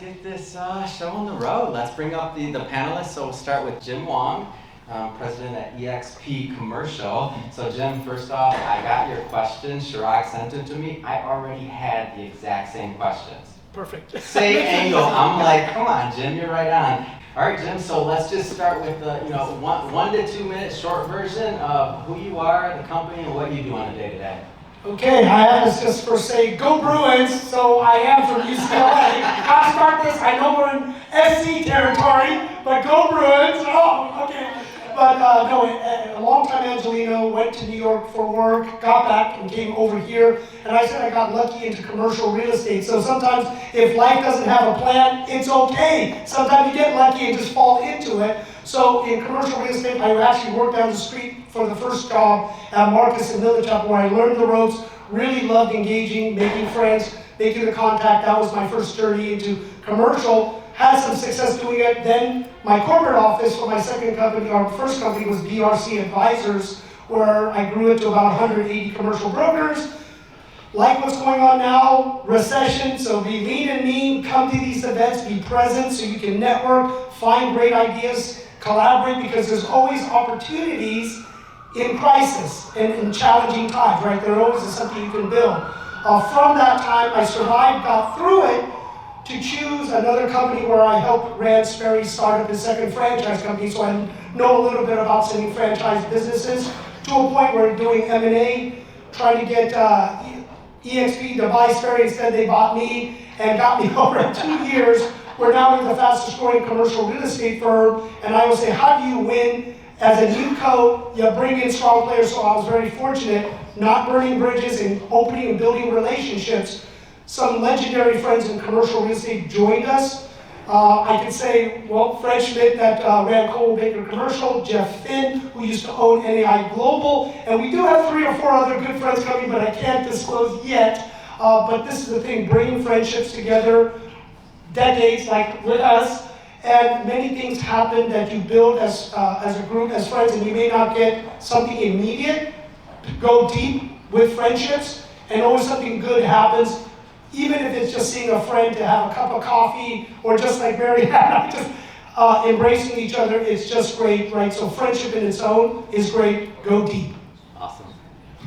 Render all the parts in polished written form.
get this show on the road. Let's bring up the panelists. So we'll start with Jim Huang, president at eXp Commercial. So Jim, first off, I got your question. Chirag sent it to me. I already had the exact same questions. Perfect. Same angle. I'm like, come on, Jim, you're right on. All right, Jim, so let's just start with the 1 to 2 minute short version of who you are, the company, and what you do on a day-to-day. Okay, I have to just first say, go Bruins. So I am from UCLA. I'll start this. I know we're in SC territory, but go Bruins. Oh, okay. But no, a long-time Angelino, went to New York for work, got back and came over here. And I said I got lucky into commercial real estate. So sometimes if life doesn't have a plan, it's okay. Sometimes you get lucky and just fall into it. So in commercial real estate, I actually worked down the street for the first job at Marcus and Millichap, where I learned the ropes, really loved engaging, making friends, making the contact. That was my first journey into commercial. Had some success doing it. Then my corporate office for my second company, our first company, was BRC Advisors, where I grew it to about 180 commercial brokers. Like what's going on now, recession, so be lean and mean, come to these events, be present so you can network, find great ideas, collaborate, because there's always opportunities in crisis and in challenging times, right? There always is something you can build. From that time, I survived, got through it, to choose another company where I helped Rand Sperry start up his second franchise company, so I know a little bit about sending franchise businesses, to a point where doing M&A, trying to get eXp to buy Sperry. Instead, they bought me and got me over in 2 years. We're now in the fastest growing commercial real estate firm, and I will say, how do you win? As a new co, you bring in strong players, so I was very fortunate, not burning bridges and opening and building relationships. Some legendary friends in commercial real estate joined us. I could say, well, Fred Schmidt that ran Cole Baker Commercial, Jeff Finn, who used to own NAI Global, and we do have 3 or 4 other good friends coming, but I can't disclose yet. But this is the thing, bringing friendships together, decades like with us, and many things happen that you build as a group, as friends, and you may not get something immediate. Go deep with friendships, and always something good happens. Even if it's just seeing a friend to have a cup of coffee, or just like Mary had, just embracing each other, it's just great, right? So friendship in its own is great. Go deep. Awesome.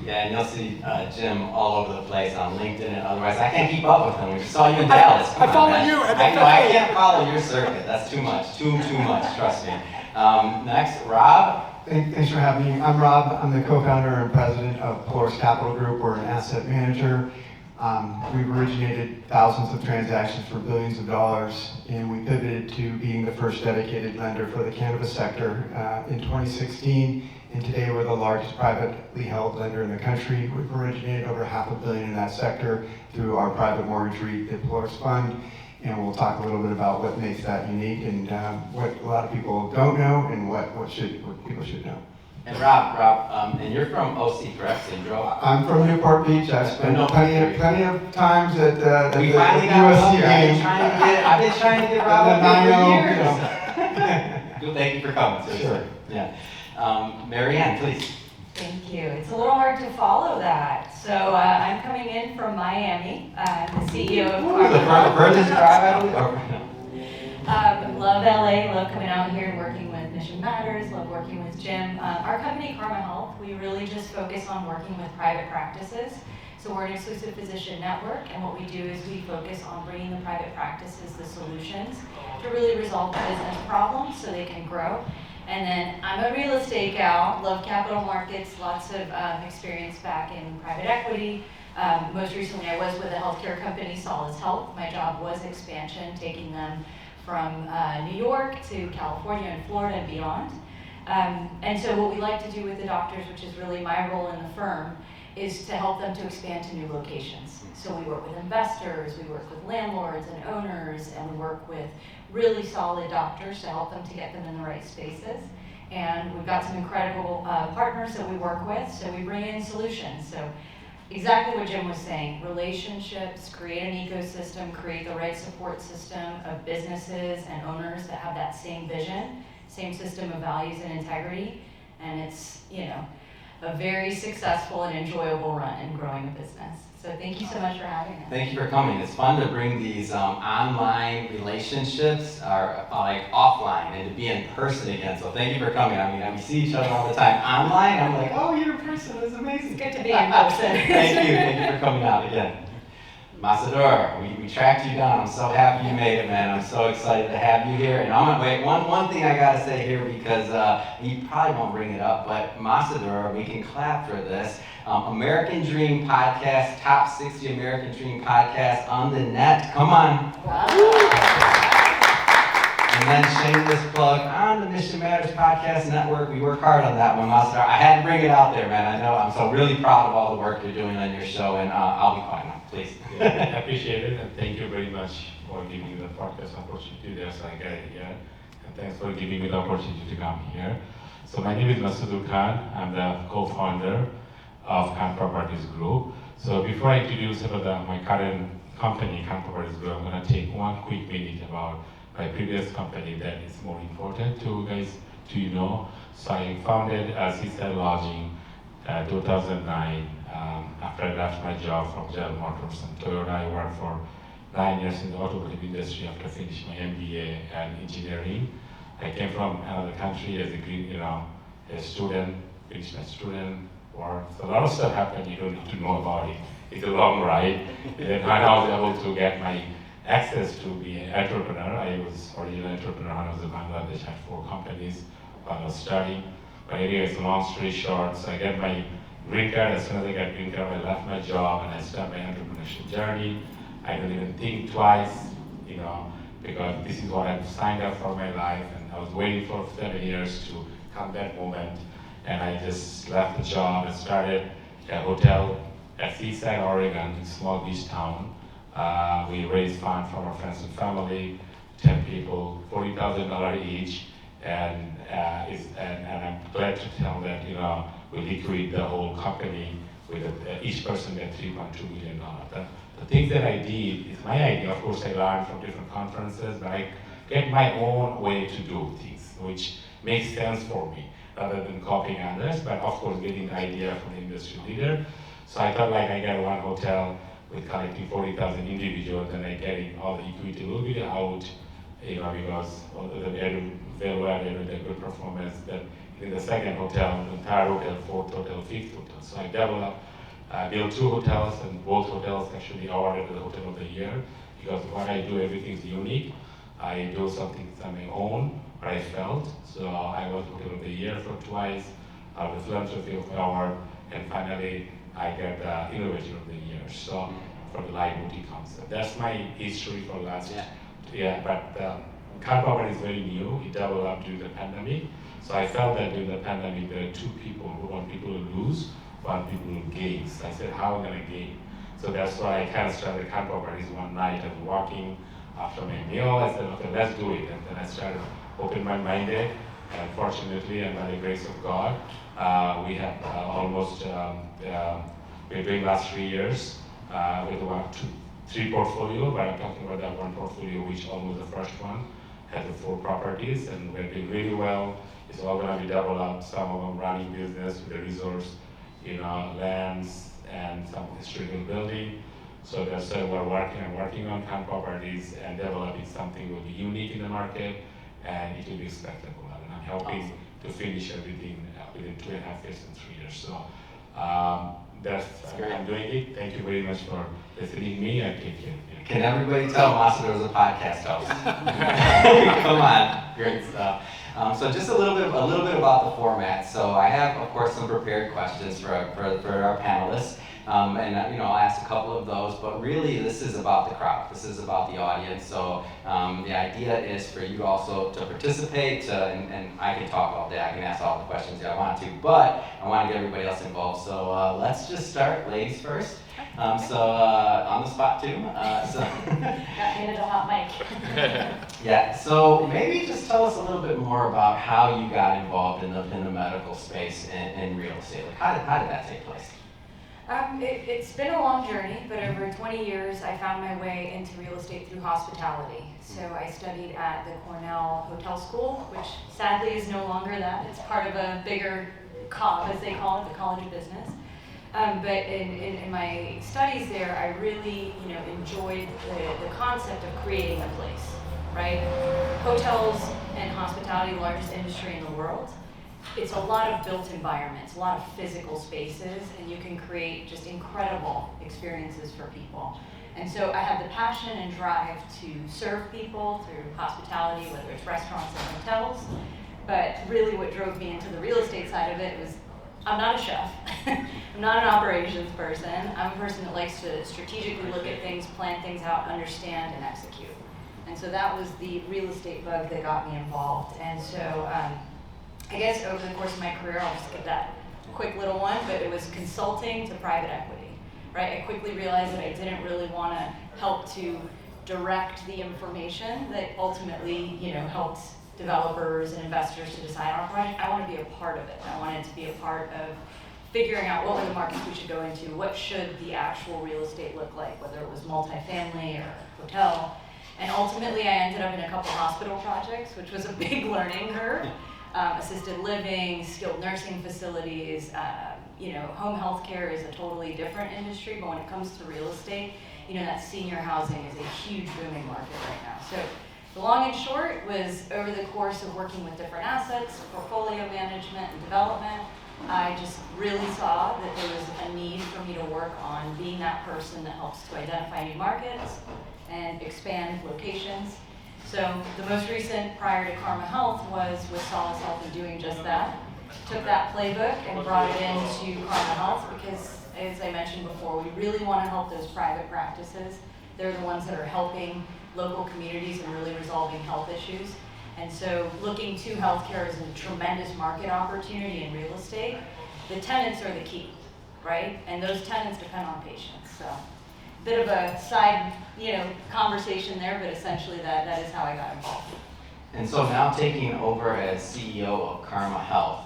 Yeah, and you'll see Jim all over the place on LinkedIn and otherwise. I can't keep up with him. We just saw you in Dallas. I follow you. I know, I can't follow your circuit. That's too much. Too much, trust me. Next, Rob. Thanks for having me. I'm Rob. I'm the co-founder and president of Sechrist Capital Group. We're an asset manager. We've originated thousands of transactions for billions of dollars, and we pivoted to being the first dedicated lender for the cannabis sector in 2016, and today we're the largest privately held lender in the country. We've originated over $500 million in that sector through our private mortgage REIT, the Polaris Fund, and we'll talk a little bit about what makes that unique and what a lot of people don't know and what people should know. And Rob, and you're from OC, correct? Syndrome? I'm from Newport Beach. I've spent plenty of times at the we finally got USC here. game. I've been trying to get Rob up here for years. You know. Thank you for coming. Seriously. Sure. Yeah. Marianne, please. Thank you. It's a little hard to follow that. So I'm coming in from Miami. I'm the CEO of Furthest drive out of love LA, love coming out here and working with Mission Matters, love working with Jim. Our company, Karma Health, we really just focus on working with private practices. So we're an exclusive physician network, and what we do is we focus on bringing the private practices the solutions to really resolve the business problems so they can grow. And then I'm a real estate gal, love capital markets, lots of experience back in private equity. Most recently I was with a healthcare company, Solace Health. My job was expansion, taking them from New York to California and Florida and beyond. And so what we like to do with the doctors, which is really my role in the firm, is to help them to expand to new locations. So we work with investors, we work with landlords and owners, and we work with really solid doctors to help them to get them in the right spaces. And we've got some incredible partners that we work with, so we bring in solutions. So exactly what Jim was saying, relationships, create an ecosystem, create the right support system of businesses and owners that have that same vision, same system of values and integrity. And it's, a very successful and enjoyable run in growing a business. So thank you so much for having us. Thank you for coming. It's fun to bring these online relationships like offline and to be in person again. So thank you for coming. I mean, we see each other all the time online. I'm like, oh, you're in person. It's amazing. It's good to be in person. Thank you for coming out again. Masudur, we tracked you down. I'm so happy you made it, man. I'm so excited to have you here. And I'm gonna wait. One thing I gotta say here because you probably won't bring it up, but Masudur, we can clap for this. American Dream Podcast, top 60 American Dream podcasts on the net. Come on. Wow. And then shameless plug on the Mission Matters Podcast Network. We work hard on that one, Masudur. I had to bring it out there, man. I know I'm so really proud of all the work you're doing on your show, and I'll be quiet now, please. Yeah, I appreciate it, and thank you very much for giving me the podcast opportunity. That's why I got it here, and thanks for giving me the opportunity to come here. So my name is Masudur Khan. I'm the co-founder of Khan Properties Group. So before I introduce about my current company, Khan Properties Group, I'm going to take one quick minute about my previous company that is more important to guys to know. So I founded Seaside Lodging 2009. After I left my job from General Motors and Toyota, I worked for 9 years in the automotive industry after finishing my MBA and engineering. I came from another country as a student, finished my student work. So a lot of stuff happened, you don't need to know about it. It's a long ride. And then when I was able to get my access to be an entrepreneur, I was already an entrepreneur when I was in Bangladesh. I had 4 companies while I was studying. But anyways, long story short, so I got my green card. As soon as I got green card, I left my job and I started my entrepreneurship journey. I don't even think twice, because this is what I've signed up for my life, and I was waiting for 7 years to come that moment. And I just left the job and started a hotel at Seaside, Oregon, a small beach town. We raised funds from our friends and family, 10 people, $40,000 each, and I'm glad to tell that we liquid the whole company with each person got $3.2 million. The things that I did is my idea. Of course, I learned from different conferences, but I get my own way to do things, which makes sense for me, rather than copying others. But of course, getting the idea from the industry leader. So I thought like I got one hotel with collecting 40,000 individuals, and I getting all the equity a little bit out, because the value added, the good performance. That in the second hotel, the entire hotel, 4th hotel, 5th hotel. So I developed, built 2 hotels, and both hotels actually awarded the Hotel of the Year, because what I do, everything's unique. I do something on my own, what I felt. So I was Hotel of the Year for twice, the Philanthropy Award, and finally I got the Innovator of the Year. So for the live boutique concept. That's my history for last year. But Khan Property is very new. It developed during the pandemic. So I felt that during the pandemic, there are 2 people who want people to lose, one people who gain. So I said, how am I going to gain? So that's why I kind of started Khan Properties one night. I was walking after my meal. I said, okay, let's do it. And then I started open-minded. And fortunately, and by the grace of God, we have almost, we're doing last 3 years with 3 portfolio, but I'm talking about that one portfolio, which almost the first one has the 4 properties, and we're doing really well. It's all going to be developed, some of them running business with the resource, lands and some historical building. So that's why I'm working on Khan Properties and developing something will be unique in the market, and it will be expectable. And I'm helping to finish everything within 2.5 years and 3 years. So I'm doing it. Thank you very much for listening to me, and take care. Can everybody tell Masudur is a podcast host? Come on, great stuff. So just a little bit about the format. So I have, of course, some prepared questions for our panelists, and I'll ask a couple of those. But really, this is about the crowd. This is about the audience. So the idea is for you also to participate, and I can talk all day. I can ask all the questions I want to, but I want to get everybody else involved. So let's just start, ladies first. On the spot too. Got handed a hot mic. Yeah. So maybe just tell us a little bit more about how you got involved in the medical space in real estate. Like how did that take place? It's been a long journey, but over 20 years, I found my way into real estate through hospitality. So I studied at the Cornell Hotel School, which sadly is no longer that. It's part of a bigger COB, as they call it, the College of Business. But in my studies there, I really, enjoyed the concept of creating a place, right? Hotels and hospitality, the largest industry in the world. It's a lot of built environments, a lot of physical spaces, and you can create just incredible experiences for people. And so I have the passion and drive to serve people through hospitality, whether it's restaurants or hotels. But really what drove me into the real estate side of it was, I'm not a chef. I'm not an operations person. I'm a person that likes to strategically look at things, plan things out, understand, and execute. And so that was the real estate bug that got me involved. And so I guess over the course of my career, I'll just give that quick little one, but it was consulting to private equity, right? I quickly realized that I didn't really want to help to direct the information that ultimately, helped developers and investors to decide on a project. I want to be a part of it. I wanted to be a part of figuring out what were the markets we should go into, what should the actual real estate look like, whether it was multifamily or hotel. And ultimately, I ended up in a couple hospital projects, which was a big learning curve. Assisted living, skilled nursing facilities, home health care is a totally different industry, but when it comes to real estate, that senior housing is a huge booming market right now. So the long and short was over the course of working with different assets, portfolio management and development, I just really saw that there was a need for me to work on being that person that helps to identify new markets and expand locations. So the most recent prior to Karma Health was with Solace Health and doing just that. Took that playbook and brought it into Karma Health because, as I mentioned before, we really want to help those private practices. They're the ones that are helping local communities and really resolving health issues. And so looking to healthcare as a tremendous market opportunity in real estate, the tenants are the key, right? And those tenants depend on patients. So bit of a side, conversation there, but essentially that is how I got involved. And so now taking over as CEO of Karma Health,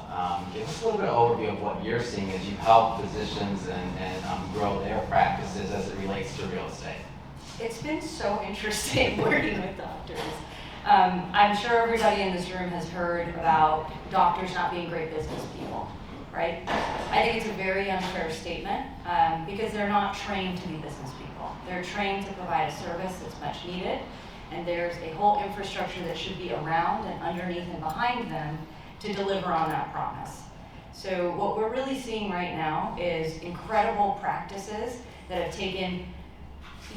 give us a little bit of overview of what you're seeing as you help physicians and grow their practices as it relates to real estate. It's been so interesting working with doctors. I'm sure everybody in this room has heard about doctors not being great business people, right? I think it's a very unfair statement because they're not trained to be business people. They're trained to provide a service that's much needed, and there's a whole infrastructure that should be around and underneath and behind them to deliver on that promise. So what we're really seeing right now is incredible practices that have taken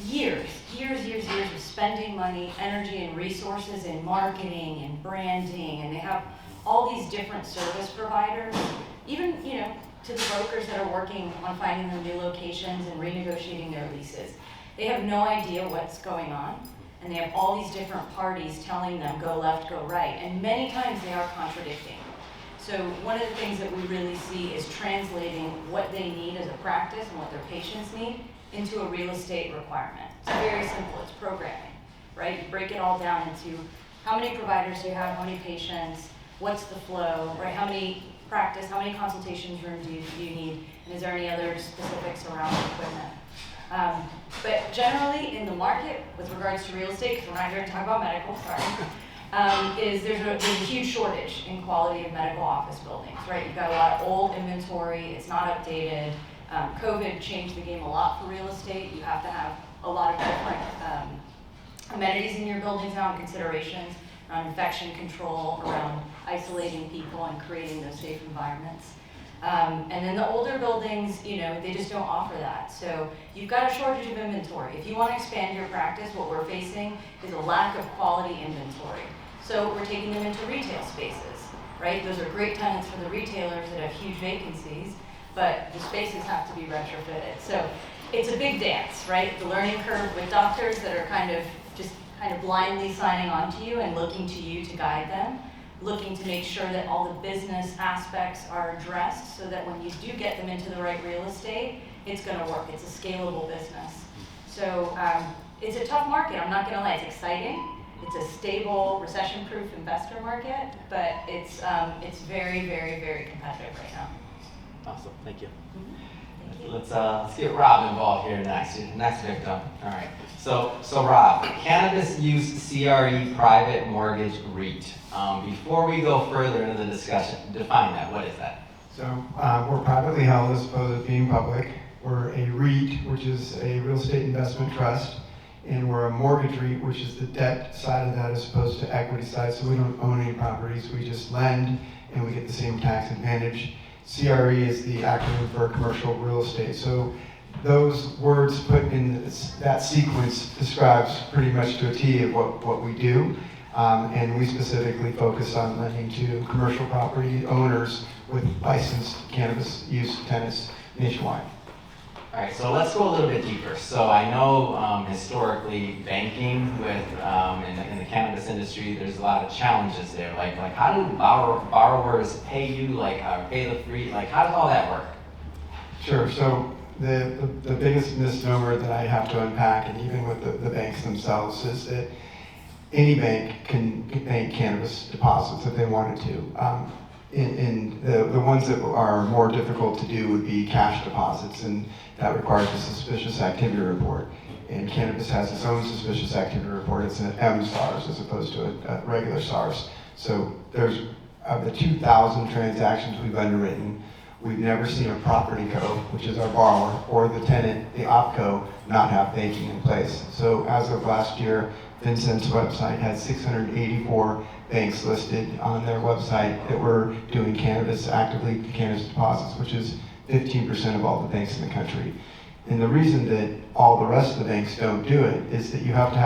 years of spending money, energy, and resources in marketing and branding, and they have all these different service providers, even, to the brokers that are working on finding them new locations and renegotiating their leases. They have no idea what's going on, and they have all these different parties telling them go left, go right, and many times they are contradicting. So one of the things that we really see is translating what they need as a practice and what their patients need into a real estate requirement. It's very simple, it's programming, right? You break it all down into how many providers do you have, how many patients, what's the flow, right? How many consultations rooms do you need, and is there any other specifics around the equipment? But generally in the market, with regards to real estate, because we're not here to talk about medical, sorry, there's a huge shortage in quality of medical office buildings, right? You've got a lot of old inventory, it's not updated. COVID changed the game a lot for real estate. You have to have a lot of different amenities in your buildings now and considerations around infection control, around isolating people and creating those safe environments. And then the older buildings, they just don't offer that. So you've got a shortage of inventory. If you want to expand your practice, what we're facing is a lack of quality inventory. So we're taking them into retail spaces, right? Those are great tenants for the retailers that have huge vacancies, but the spaces have to be retrofitted. So it's a big dance, right? The learning curve with doctors that are kind of blindly signing on to you and looking to you to guide them, looking to make sure that all the business aspects are addressed so that when you do get them into the right real estate, it's gonna work. It's a scalable business. So it's a tough market, I'm not gonna lie, it's exciting. It's a stable, recession-proof investor market, but it's very, very, very competitive right now. Awesome, thank you. Thank you. Let's get Rob involved here next victim. All right. So Rob, cannabis use CRE private mortgage REIT. Before we go further into the discussion, define that. What is that? So we're privately held as opposed to being public. We're a REIT, which is a real estate investment trust, and we're a mortgage REIT, which is the debt side of that as opposed to equity side. So we don't own any properties, we just lend, and we get the same tax advantage. CRE is the acronym for commercial real estate. So those words put in that sequence describes pretty much to a T of what we do. And we specifically focus on lending to commercial property owners with licensed cannabis use tenants nationwide. All right, so let's go a little bit deeper. So I know historically banking with in the cannabis industry, there's a lot of challenges there. Like how do borrowers pay you? Like pay the free? Like how does all that work? Sure. So the biggest misnomer that I have to unpack, and even with the banks themselves, is that any bank can bank cannabis deposits if they wanted to. The ones that are more difficult to do would be cash deposits, and that requires a suspicious activity report. And cannabis has its own suspicious activity report. It's an MSARS as opposed to a regular SARS. So there's, of the 2,000 transactions we've underwritten, we've never seen a property co, which is our borrower, or the tenant, the opco, not have banking in place. So as of last year, FinCEN's website had 684 banks listed on their website that were doing actively cannabis deposits, which is 15% of all the banks in the country. And the reason that all the rest of the banks don't do it is that you have to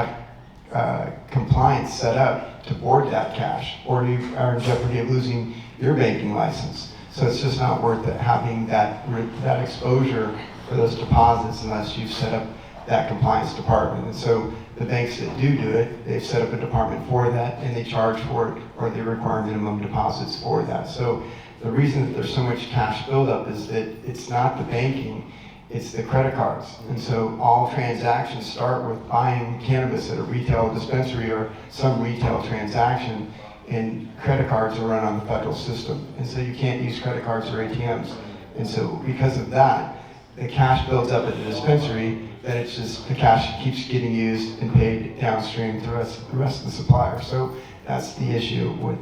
have compliance set up to board that cash, or you are in jeopardy of losing your banking license. So it's just not worth it having that exposure for those deposits unless you've set up that compliance department. And so the banks that do it, they've set up a department for that, and they charge for it, or they require minimum deposits for that. So the reason that there's so much cash buildup is that it's not the banking, it's the credit cards. And so all transactions start with buying cannabis at a retail dispensary or some retail transaction, and credit cards are run on the federal system. And so you can't use credit cards or ATMs. And so because of that, the cash builds up at the dispensary, then it's just the cash keeps getting used and paid downstream to the rest of the supplier. So that's the issue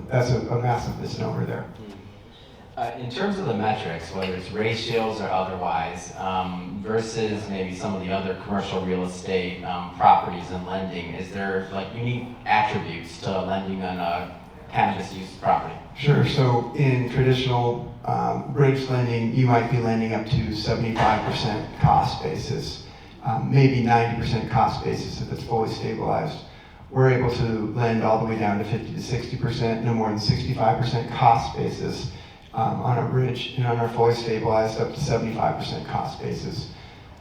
that's a massive misnomer there. In terms of the metrics, whether it's ratios or otherwise, versus maybe some of the other commercial real estate properties and lending, is there like unique attributes to lending on a cannabis use property? Sure. So in traditional bridge lending, you might be lending up to 75% cost basis, maybe 90% cost basis if it's fully stabilized. We're able to lend all the way down to 50 to 60%, no more than 65% cost basis on a bridge, and on our fully stabilized up to 75% cost basis.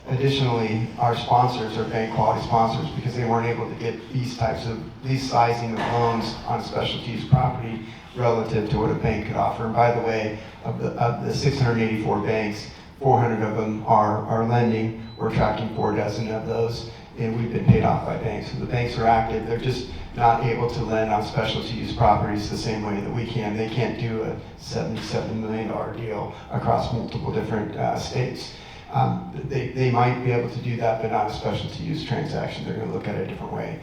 Additionally, our sponsors are bank quality sponsors because they weren't able to get these sizing of loans on a specialty use property relative to what a bank could offer. And by the way, of the 684 banks, 400 of them are lending. We're tracking 4 dozen of those, and we've been paid off by banks. So the banks are active. They're just not able to lend on specialty use properties the same way that we can. They can't do a $77 million deal across multiple different states. They might be able to do that, but not a specialty use transaction. They're going to look at it a different way.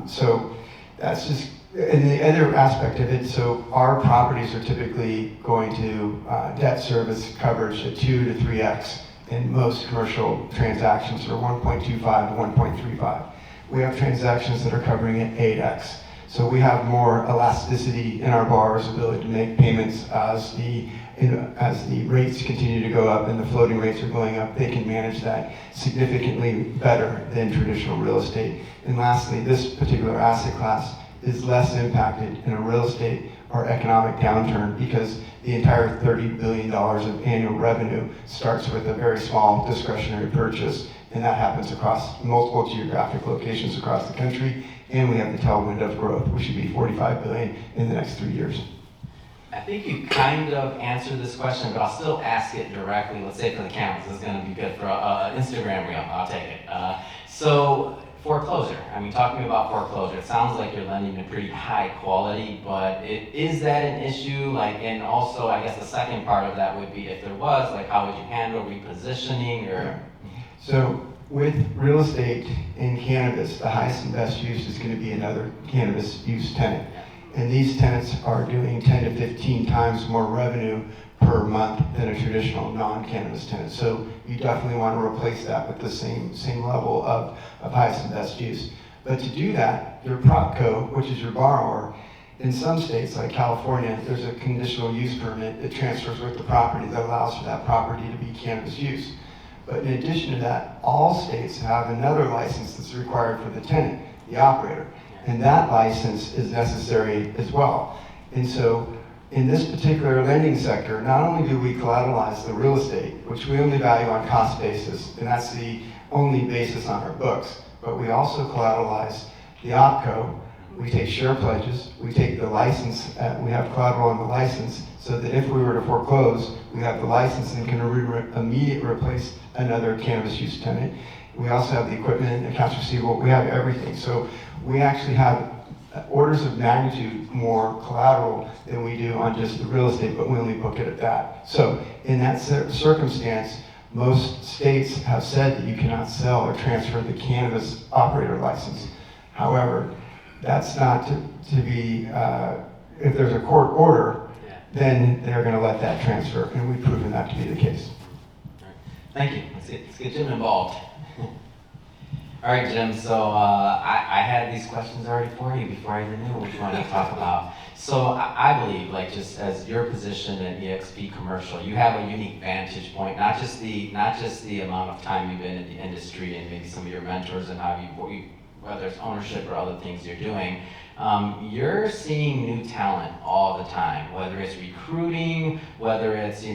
So that's just, and the other aspect of it, so our properties are typically going to debt service coverage at 2 to 3x, and most commercial transactions are 1.25 to 1.35. We have transactions that are covering at 8x. So we have more elasticity in our borrowers' ability to make payments as the rates continue to go up and the floating rates are going up. They can manage that significantly better than traditional real estate. And lastly, this particular asset class is less impacted in a real estate or economic downturn because the entire $30 billion of annual revenue starts with a very small discretionary purchase, and that happens across multiple geographic locations across the country, and we have the tailwind of growth, which should be $45 billion in the next 3 years. I think you kind of answered this question, but I'll still ask it directly. Let's say for the cameras, this is going to be good for an Instagram reel. I'll take it. So foreclosure. I mean, talking about foreclosure, it sounds like you're lending to pretty high quality, but is that an issue? Like, and also, I guess the second part of that would be if there was, like, how would you handle repositioning or? Yeah. So with real estate and cannabis, the highest and best use is going to be another cannabis use tenant. And these tenants are doing 10 to 15 times more revenue per month than a traditional non-cannabis tenant. So you definitely want to replace that with the same level of highest and best use. But to do that, your PropCo, which is your borrower, in some states like California, there's a conditional use permit that transfers with the property that allows for that property to be cannabis use. But in addition to that, all states have another license that's required for the tenant, the operator. And that license is necessary as well. And so in this particular lending sector, not only do we collateralize the real estate, which we only value on cost basis, and that's the only basis on our books, but we also collateralize the OpCo. We take share pledges, we take the license, we have collateral on the license, so that if we were to foreclose, we have the license and can immediately replace another cannabis use tenant. We also have the equipment, accounts receivable, we have everything. So we actually have orders of magnitude more collateral than we do on just the real estate, but we only book it at that. So in that circumstance, most states have said that you cannot sell or transfer the cannabis operator license. However, that's not to be, if there's a court order, then they're going to let that transfer, and we've proven that to be the case. Thank you. Let's get Jim involved. All right, Jim, so I had these questions already for you before I even knew what you wanted to talk about. So I believe, like, just as your position in eXp Commercial, you have a unique vantage point, not just the amount of time you've been in the industry and maybe some of your mentors and how you whether it's ownership or other things you're doing. You're seeing new talent all the time, whether it's recruiting, whether it's,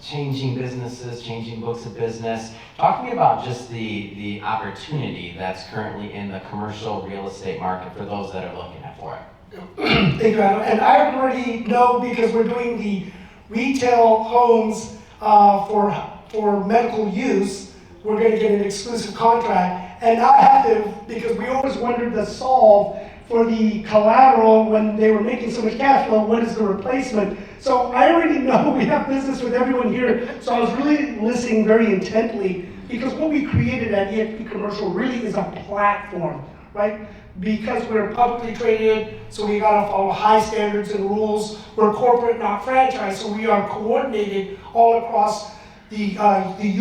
changing businesses, changing books of business. Talk to me about just the opportunity that's currently in the commercial real estate market for those that are looking for it. Thank you, Adam. And I already know, because we're doing the retail homes for medical use, we're going to get an exclusive contract. And I have to, because we always wondered the solve for the collateral when they were making so much cash flow, what is the replacement? So I already know we have business with everyone here, so I was really listening very intently, because what we created at eXp Commercial really is a platform, right? Because we're publicly traded, so we gotta follow high standards and rules. We're corporate, not franchise, so we are coordinated all across the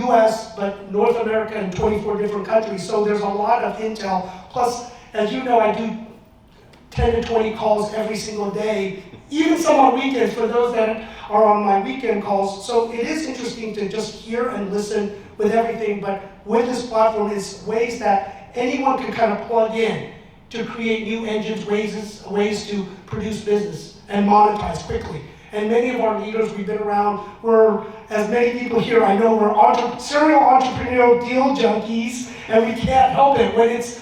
US, but North America and 24 different countries. So there's a lot of intel. Plus, as you know, I do 10 to 20 calls every single day, even some on weekends for those that are on my weekend calls. So it is interesting to just hear and listen with everything, but with this platform is ways that anyone can kind of plug in to create new engines, ways to produce business and monetize quickly. And many of our leaders, we've been around, we're, as many people here I know, we're serial entrepreneurial deal junkies, and we can't help it. When it's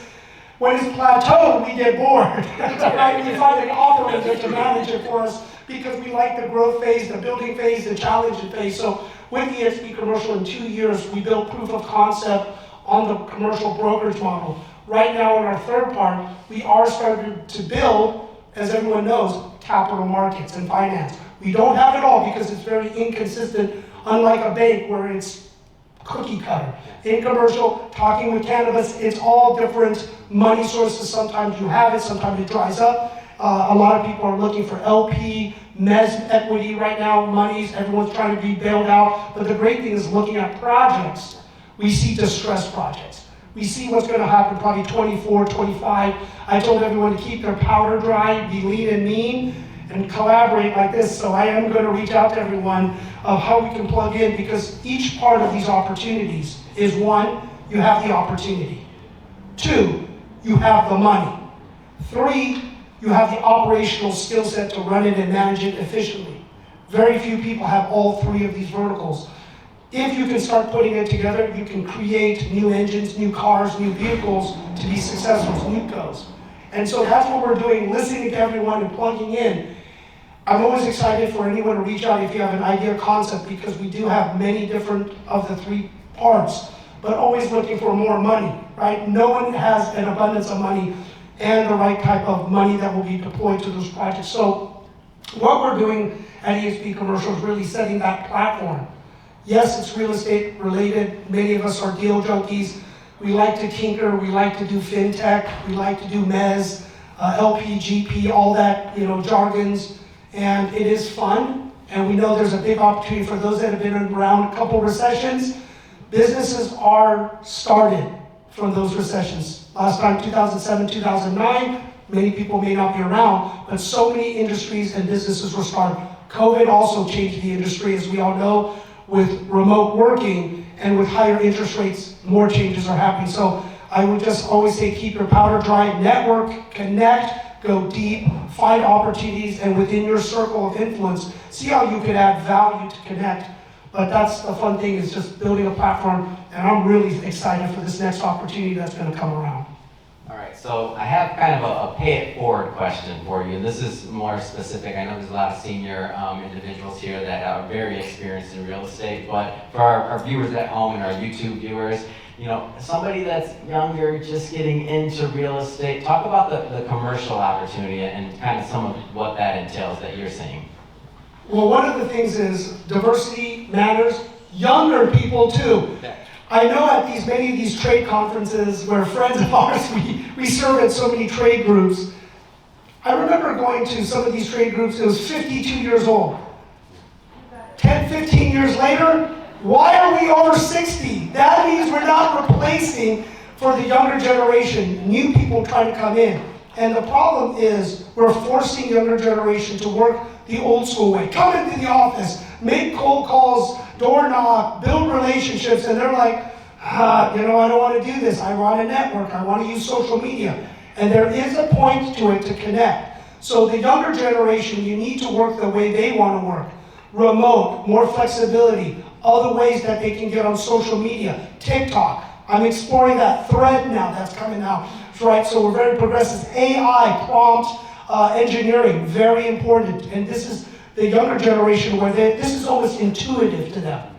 plateaued, we get bored. Right? We find an operator to manage it for us, because we like the growth phase, the building phase, the challenging phase. So with eXp Commercial, in 2 years, we built proof of concept on the commercial brokerage model. Right now, in our third part, we are starting to build, as everyone knows, capital markets and finance. We don't have it all because it's very inconsistent, unlike a bank where it's cookie cutter. In commercial, talking with cannabis, it's all different money sources. Sometimes you have it, sometimes it dries up. A lot of people are looking for LP, mezz equity right now, monies, everyone's trying to be bailed out. But the great thing is looking at projects. We see distressed projects. We see what's going to happen probably 24, 25. I told everyone to keep their powder dry, be lean and mean, and collaborate like this. So I am going to reach out to everyone of how we can plug in, because each part of these opportunities is: 1, you have the opportunity; 2, you have the money; 3, you have the operational skill set to run it and manage it efficiently. Very few people have all 3 of these verticals. If you can start putting it together, you can create new engines, new cars, new vehicles to be successful as NewCos. And so that's what we're doing, listening to everyone and plugging in. I'm always excited for anyone to reach out if you have an idea concept, because we do have many different of the 3 parts, but always looking for more money, right? No one has an abundance of money and the right type of money that will be deployed to those projects. So what we're doing at eXp Commercial is really setting that platform. Yes, it's real estate related. Many of us are deal junkies. We like to tinker, we like to do fintech, we like to do mezz. LP, GP, all that, jargons, and it is fun. And we know there's a big opportunity for those that have been around a couple recessions. Businesses are started from those recessions. Last time, 2007, 2009, many people may not be around, but so many industries and businesses were started. COVID also changed the industry, as we all know, with remote working and with higher interest rates, more changes are happening. So I would just always say keep your powder dry, network, connect, go deep, find opportunities, and within your circle of influence, see how you can add value to connect. But that's the fun thing, is just building a platform, and I'm really excited for this next opportunity that's going to come around. All right, so I have kind of a pay it forward question for you, and this is more specific. I know there's a lot of senior individuals here that are very experienced in real estate, but for our viewers at home and our YouTube viewers, somebody that's younger, just getting into real estate, talk about the commercial opportunity and kind of some of what that entails that you're seeing. Well, one of the things is diversity matters. Younger people too. I know at many of these trade conferences where friends of ours, we serve at so many trade groups. I remember going to some of these trade groups, it was 52 years old. 10, 15 years later, why are we over 60? That means we're not replacing for the younger generation, new people trying to come in. And the problem is we're forcing younger generation to work the old school way. Come into the office, make cold calls, door knock, build relationships, and they're like, I don't want to do this. I want to network. I want to use social media. And there is a point to it to connect. So the younger generation, you need to work the way they want to work. Remote, more flexibility, other ways that they can get on social media. TikTok, I'm exploring that. Thread now that's coming out, right? So we're very progressive. AI, prompt engineering, very important. And this is the younger generation where this is almost intuitive to them.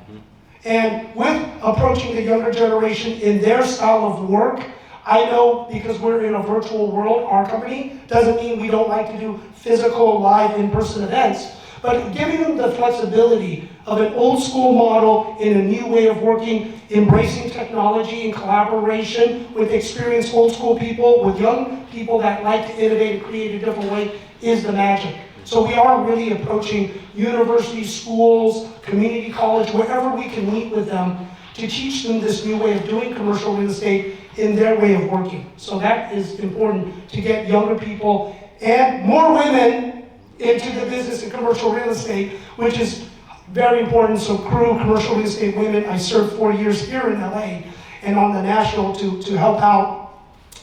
And with approaching the younger generation in their style of work, I know because we're in a virtual world, our company, doesn't mean we don't like to do physical, live, in-person events, but giving them the flexibility of an old school model in a new way of working, embracing technology and collaboration with experienced old school people, with young people that like to innovate and create a different way, is the magic. So we are really approaching universities, schools, community college, wherever we can meet with them to teach them this new way of doing commercial real estate in their way of working. So that is important to get younger people and more women into the business of commercial real estate, which is very important. So Crew, Commercial Real Estate Women, I served 4 years here in LA and on the national to help out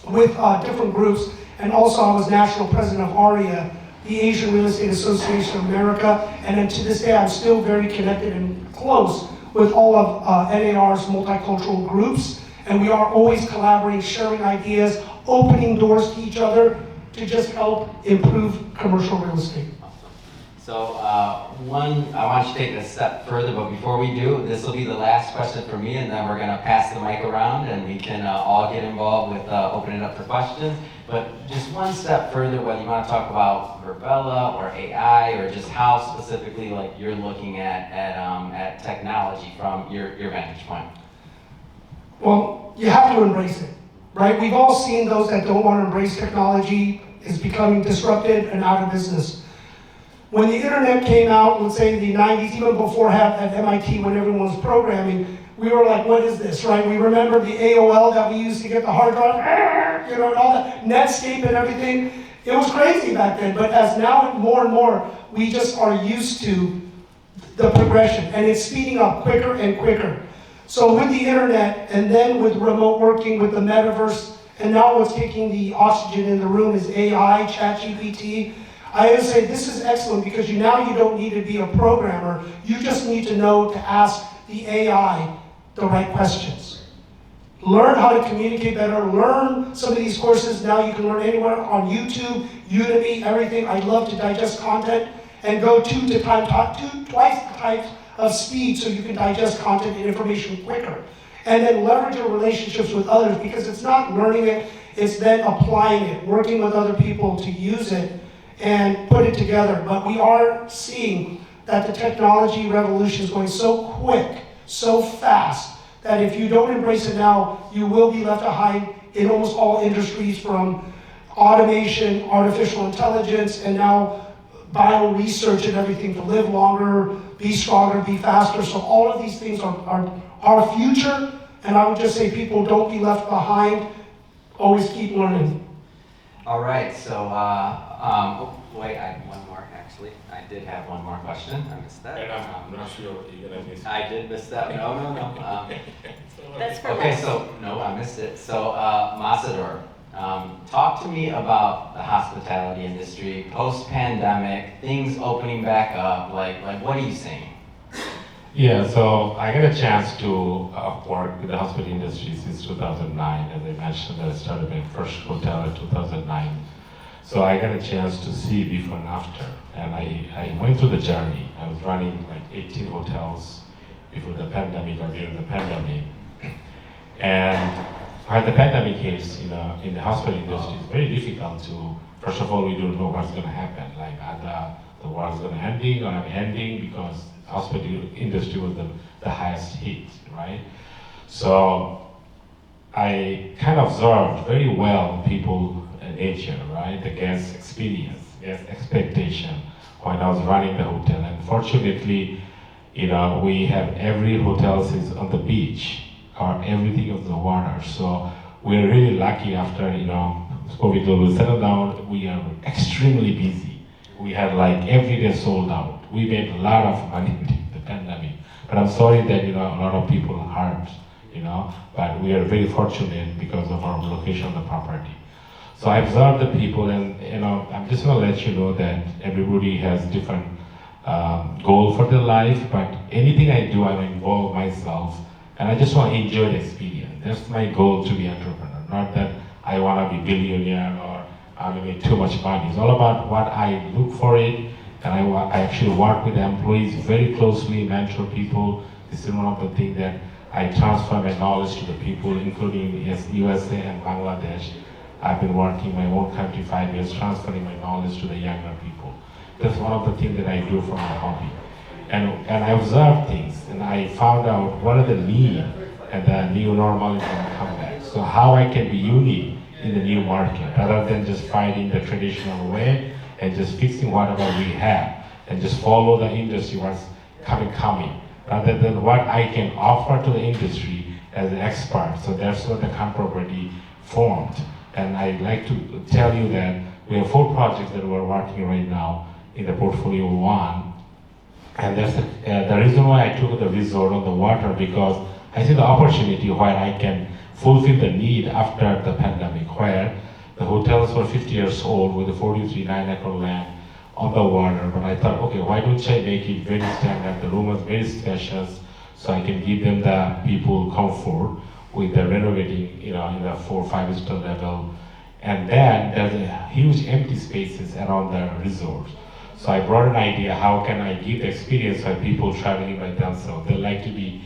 with different groups. And also I was national president of AREAA, the Asian Real Estate Association of America, and then to this day I'm still very connected and close with all of NAR's multicultural groups, and we are always collaborating, sharing ideas, opening doors to each other to just help improve commercial real estate. So I want you to take it a step further, but before we do, this will be the last question for me, and then we're going to pass the mic around and we can all get involved with opening it up for questions. But just one step further, whether you want to talk about Virbela or AI or just how specifically you're looking at technology from your vantage point. Well, you have to embrace it, right? We've all seen those that don't want to embrace technology is becoming disrupted and out of business. When the internet came out, let's say in the 90s, even before at MIT when everyone was programming, we were like, what is this, right? We remember the AOL that we used to get the hard drive, and all that, Netscape and everything. It was crazy back then, but as now more and more, we just are used to the progression, and it's speeding up quicker and quicker. So with the internet, and then with remote working, with the metaverse, and now what's taking the oxygen in the room is AI, ChatGPT. I always say this is excellent because now you don't need to be a programmer. You just need to know to ask the AI the right questions. Learn how to communicate better. Learn some of these courses. Now you can learn anywhere on YouTube, Udemy, everything. I love to digest content and go twice the types of speed so you can digest content and information quicker. And then leverage your relationships with others because it's not learning it, it's then applying it, working with other people to use it and put it together. But we are seeing that the technology revolution is going so quick, so fast, that if you don't embrace it now, you will be left behind in almost all industries, from automation, artificial intelligence, and now bio research and everything to live longer, be stronger, be faster. So all of these things are our future. And I would just say, people, don't be left behind. Always keep learning. All right, so, wait, I have one more, actually. I did have one more question. I missed that. And I'm not sure you're gonna miss it. I did miss that. No. That's for Okay, last. so, no, I missed it. So, Masudur, talk to me about the hospitality industry, post-pandemic, things opening back up, like what are you seeing? Yeah, so I got a chance to work with the hospitality industry since 2009. As I mentioned, I started my first hotel in 2009. So I got a chance to see before and after. And I went through the journey. I was running like 18 hotels before the pandemic or during the pandemic. And when the pandemic hits, in the hospital industry, it's very difficult to, first of all, we don't know what's going to happen. Like, the world's going to ending or not ending, because hospital industry was the highest hit, right? So I kind of observed very well people nature, right? The guest experience, guest expectation when I was running the hotel. And fortunately, we have every hotel is on the beach or everything of the water. So we're really lucky after, COVID will settle down, we are extremely busy. We had like every day sold out. We made a lot of money during the pandemic. But I'm sorry that, a lot of people hurt, but we are very fortunate because of our location of the property. So I observed the people, and, I'm just gonna let you know that everybody has different goal for their life, but anything I do, I involve myself, and I just want to enjoy the experience. That's my goal, to be entrepreneur. Not that I want to be billionaire or I make too much money. It's all about what I look for it, and I actually work with the employees very closely, mentor people. This is one of the things that I transfer my knowledge to the people, including USA and Bangladesh. I've been working in my own country 5 years, transferring my knowledge to the younger people. That's one of the things that I do for my hobby. And I observe things, and I found out what are the needs, and the new normal is going to come back. So how I can be unique in the new market, rather than just fighting the traditional way and just fixing whatever we have, and just follow the industry what's coming, rather than what I can offer to the industry as an expert. So that's what the Khan property formed. And I'd like to tell you that we have 4 projects that we're working right now in the portfolio 1. And that's the reason why I took the resort on the water, because I see the opportunity where I can fulfill the need after the pandemic, where the hotels were 50 years old with a 43 9-acre land on the water. But I thought, okay, why don't I make it very standard? The room was very spacious, so I can give them the people comfort with the renovating, in the 4 or 5 star level. And then there's a huge empty spaces around the resort. So I brought an idea, how can I give the experience for people traveling by themselves? They like to be,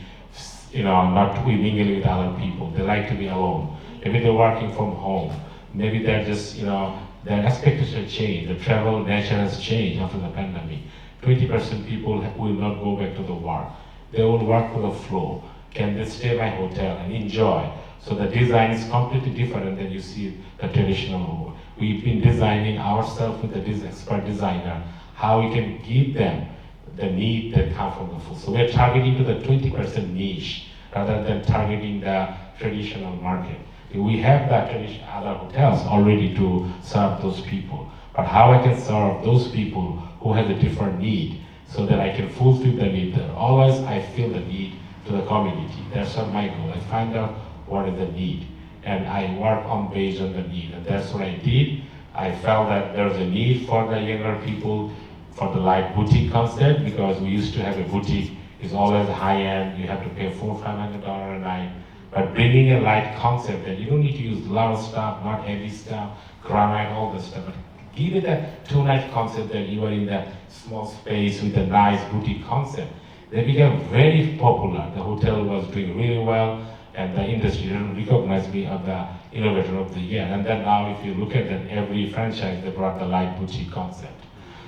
not mingling with other people. They like to be alone. Maybe they're working from home. Maybe they're just, their expectations change. The travel nature has changed after the pandemic. 20% people will not go back to the work. They will work with the flow. Can they stay by hotel and enjoy? So the design is completely different than you see the traditional. We've been designing ourselves with the expert designer, how we can give them the need that come from the food. So we're targeting to the 20% niche rather than targeting the traditional market. We have the other hotels already to serve those people, but how I can serve those people who have a different need so that I can fulfill the need there. Always I feel the need to the community. That's what my goal. I find out what is the need, and I work on based on the need, and that's what I did. I felt that there's a need for the younger people for the light boutique concept, because we used to have a boutique, is always high end, you have to pay $400-500 a night. But bringing a light concept that you don't need to use a lot of stuff, not heavy stuff, granite, all this stuff, but give it a 2-night concept that you are in that small space with a nice boutique concept. They became very popular. The hotel was doing really well, and the industry recognized me as the innovator of the year. And then now if you look at that, every franchise, they brought the light boutique concept.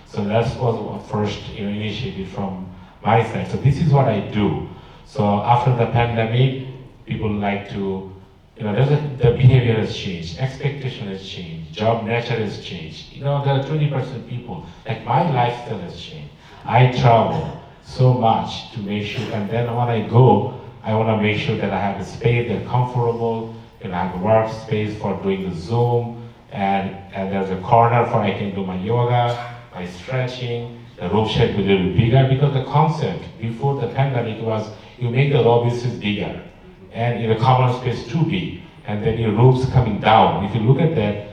So that was what first initiated from my side. So this is what I do. So after the pandemic, people like to The behavior has changed, expectation has changed, job nature has changed. There are 20% people, like my lifestyle has changed. I travel so much to make sure, and then when I go, I want to make sure that I have a space that's comfortable, I have a workspace for doing the Zoom, and there's a corner for I can do my yoga, my stretching. The room should be a little bigger because the concept before the pandemic was you make the lobbies bigger and in a common space too big, and then your rooms coming down. If you look at that,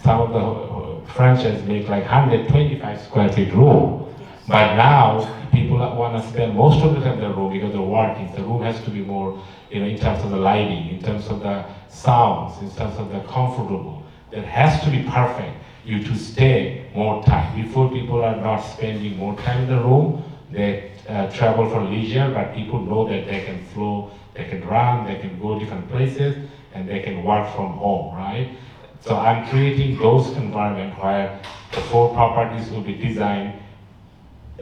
some of the franchises make like 125 square feet room, but now people want to spend most of the time in the room because they're working. The room has to be more, in terms of the lighting, in terms of the sounds, in terms of the comfortable. That has to be perfect. You to stay more time. Before people are not spending more time in the room, they travel for leisure, but people know that they can flow, they can run, they can go different places, and they can work from home, right? So I'm creating those environments where the 4 properties will be designed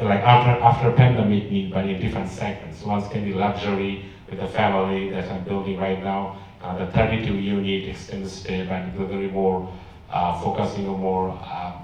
like after pandemic need, but in different segments. One can be luxury with a family that I'm building right now, the 32 unit extended stay, but delivery more focusing on more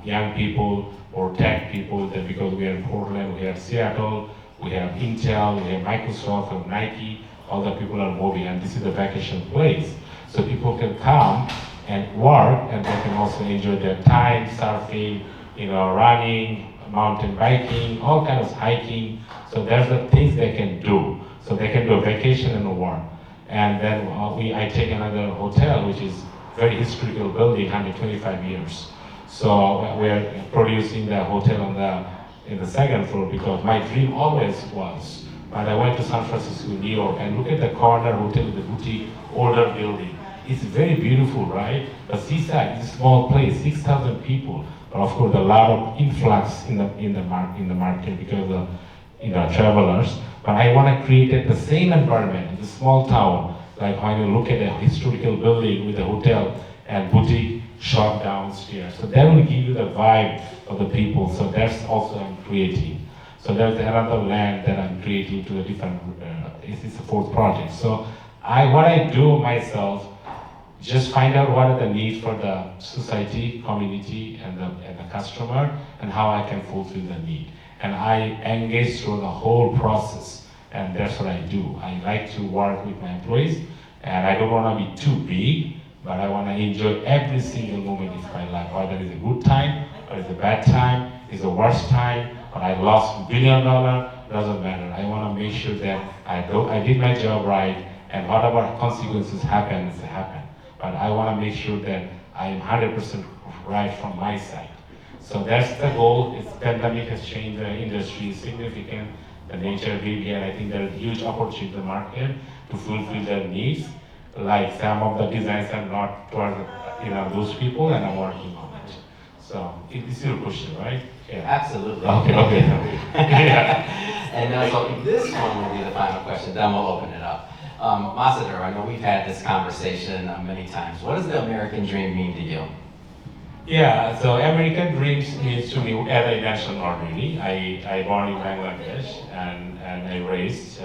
young people or tech people, that because we are in Portland, we have Seattle, we have Intel, we have Microsoft, we have Nike, all the people are moving, and this is a vacation place. So people can come and work, and they can also enjoy their time, surfing, running, mountain biking, all kinds of hiking. So there's the things they can do. So they can do a vacation and work. And then I take another hotel, which is very historical building, 125 years. So we're producing the hotel in the second floor because my dream always was. But I went to San Francisco, New York, and look at the corner hotel, the boutique, older building. It's very beautiful, right? But Seaside is a small place, 6,000 people. But of course, a lot of influx in the market because of travelers. But I want to create the same environment in the small town, like when you look at a historical building with a hotel and boutique shop downstairs. So that will give you the vibe of the people. So that's also I'm creating. So there's another land that I'm creating to a different. It's a 4th project. So what I do myself, just find out what are the needs for the society, community, and the customer, and how I can fulfill the need. And I engage through the whole process, and that's what I do. I like to work with my employees, and I don't want to be too big, but I want to enjoy every single moment of my life, whether it's a good time, or it's a bad time, it's the worst time, or I lost $1 billion, doesn't matter. I want to make sure that I did my job right, and whatever consequences happen, it's happen. But I want to make sure that I am 100% right from my side. So that's the goal. Pandemic has changed the industry significant, the nature of it, and I think there's a huge opportunity in the market to fulfill their needs. Like some of the designs are not toward those people, and I'm working on it. So this is your question, right? Yeah. Absolutely. Okay. Yeah. And so this one will be the final question, then we'll open it up. Masudur, I know we've had this conversation many times. What does the American dream mean to you? Yeah, so American dreams means to me, as I mentioned already, I born in Bangladesh and I raised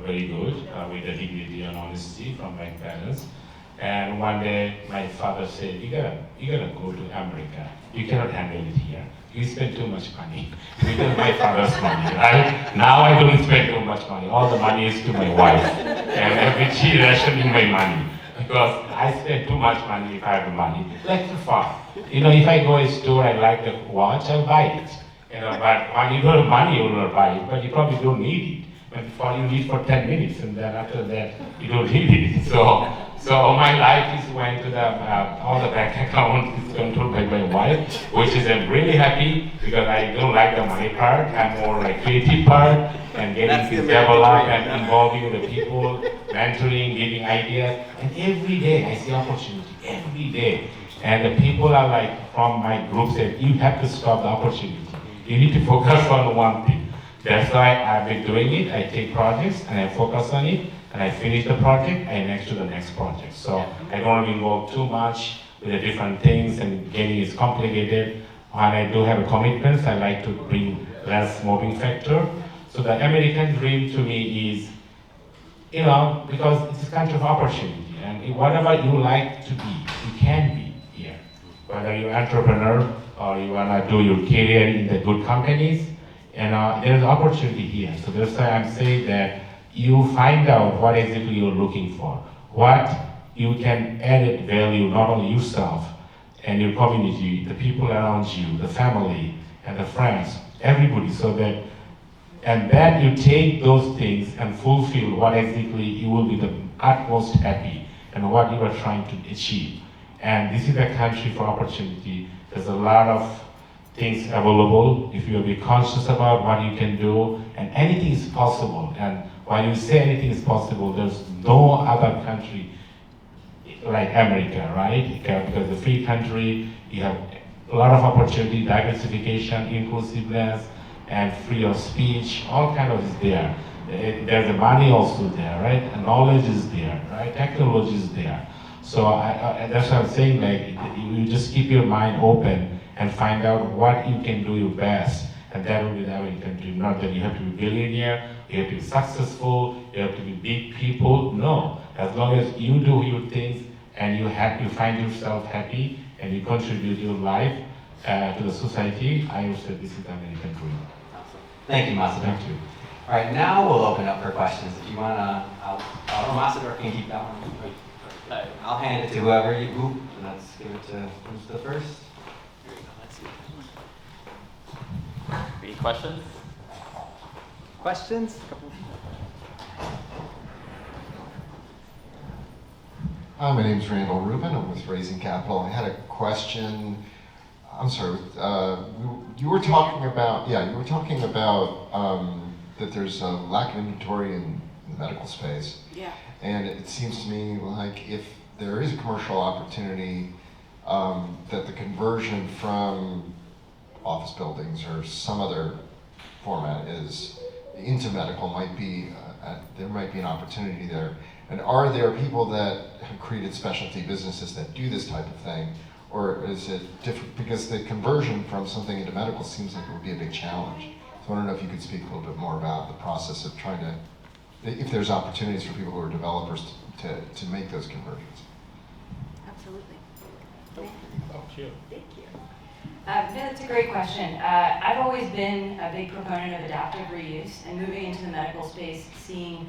very good with the dignity and honesty from my parents. And one day my father said, you gotta go to America. You cannot handle it here. You spend too much money. Because my father's money, right? Now I don't spend too much money. All the money is to my wife. And every she rationing my money. Because I spend too much money if I have the money. Like for fun. If I go to a store, I like the watch, I'll buy it. But when you don't have money, you will not buy it. But you probably don't need it. But before you need for 10 minutes, and then after that, you don't need it. So my life is went to all the bank account is controlled by my wife, which is I'm really happy because I don't like the money part. I'm more like creative part and getting things developed and involving with the people, mentoring, giving ideas. And every day I see opportunity, every day. And the people are like, from my group said, you have to stop the opportunity. You need to focus on one thing. That's why I've been doing it. I take projects and I focus on it. And I finish the project, I next to the next project. So I don't want to involve too much with the different things, and getting is complicated. When I do have commitments, I like to bring less moving factor. So the American dream to me is because it's a country of opportunity, and whatever you like to be, you can be here. Whether you're an entrepreneur or you wanna do your career in the good companies, there's opportunity here. So that's why I'm saying that you find out what exactly you're looking for, what you can add value, not only yourself and your community, the people around you, the family and the friends, everybody, and then you take those things and fulfill what exactly you will be the utmost happy and what you are trying to achieve. And this is a country for opportunity. There's a lot of things available if you be conscious about what you can do, and anything is possible. And when you say anything is possible, there's no other country like America, right? Because the free country, you have a lot of opportunity, diversification, inclusiveness, and free of speech, all kind of is there. There's the money also there, right? And knowledge is there, right? Technology is there. So that's what I'm saying, like, you just keep your mind open and find out what you can do your best, and that will be the way you can do. Not that you have to be billionaire, you have to be successful, you have to be big people. No, as long as you do your things and you find yourself happy and you contribute your life to the society, I would say this is the American dream. Thank you, Masudur. Thank you. All right, now we'll open up for questions. If you wanna, Masudur can keep that one. I'll hand it to whoever you. Let's give it to who's the first. Any questions? Questions? Hi, my name is Randall Rubin. I'm with Raising Capital. I had a question. I'm sorry. You were talking about that there's a lack of inventory in the medical space. Yeah. And it seems to me like if there is a commercial opportunity, that the conversion from office buildings or some other format is into medical might be, there might be an opportunity there. And are there people that have created specialty businesses that do this type of thing? Or is it different? Because the conversion from something into medical seems like it would be a big challenge. So I don't know if you could speak a little bit more about the process of trying to, if there's opportunities for people who are developers to make those conversions. Absolutely. Oh, sure. Thank you. No, that's a great question. I've always been a big proponent of adaptive reuse, and moving into the medical space, seeing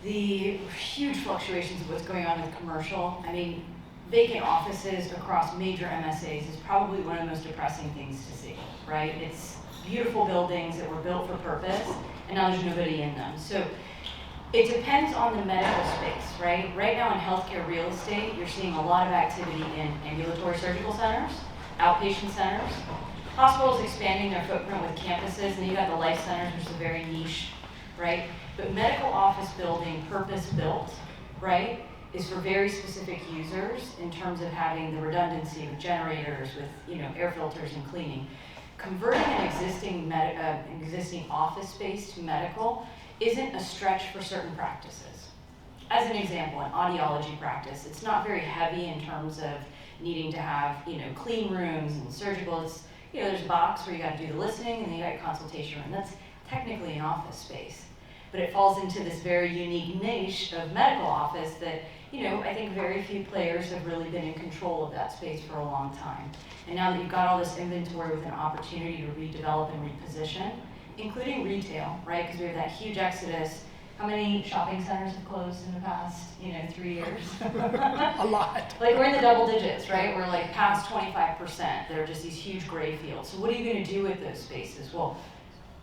the huge fluctuations of what's going on with commercial. I mean, vacant offices across major MSAs is probably one of the most depressing things to see, right? It's beautiful buildings that were built for purpose, and now there's nobody in them. So it depends on the medical space, right? Right now in healthcare real estate, you're seeing a lot of activity in ambulatory surgical centers, outpatient centers, hospitals expanding their footprint with campuses, and you got the life centers, which is a very niche, right? But medical office building, purpose-built, right, is for very specific users in terms of having the redundancy with generators, with air filters and cleaning. Converting an existing office space to medical isn't a stretch for certain practices. As an example, an audiology practice, it's not very heavy in terms of needing to have clean rooms and surgical. It's there's a box where you got to do the listening, and then you got a consultation room. That's technically an office space, but it falls into this very unique niche of medical office that I think very few players have really been in control of that space for a long time. And now that you've got all this inventory with an opportunity to redevelop and reposition, including retail, right? Because we have that huge exodus. How many shopping centers have closed in the past, 3 years? A lot. Like we're in the double digits, right? We're like past 25%. They're just these huge gray fields. So what are you going to do with those spaces? Well,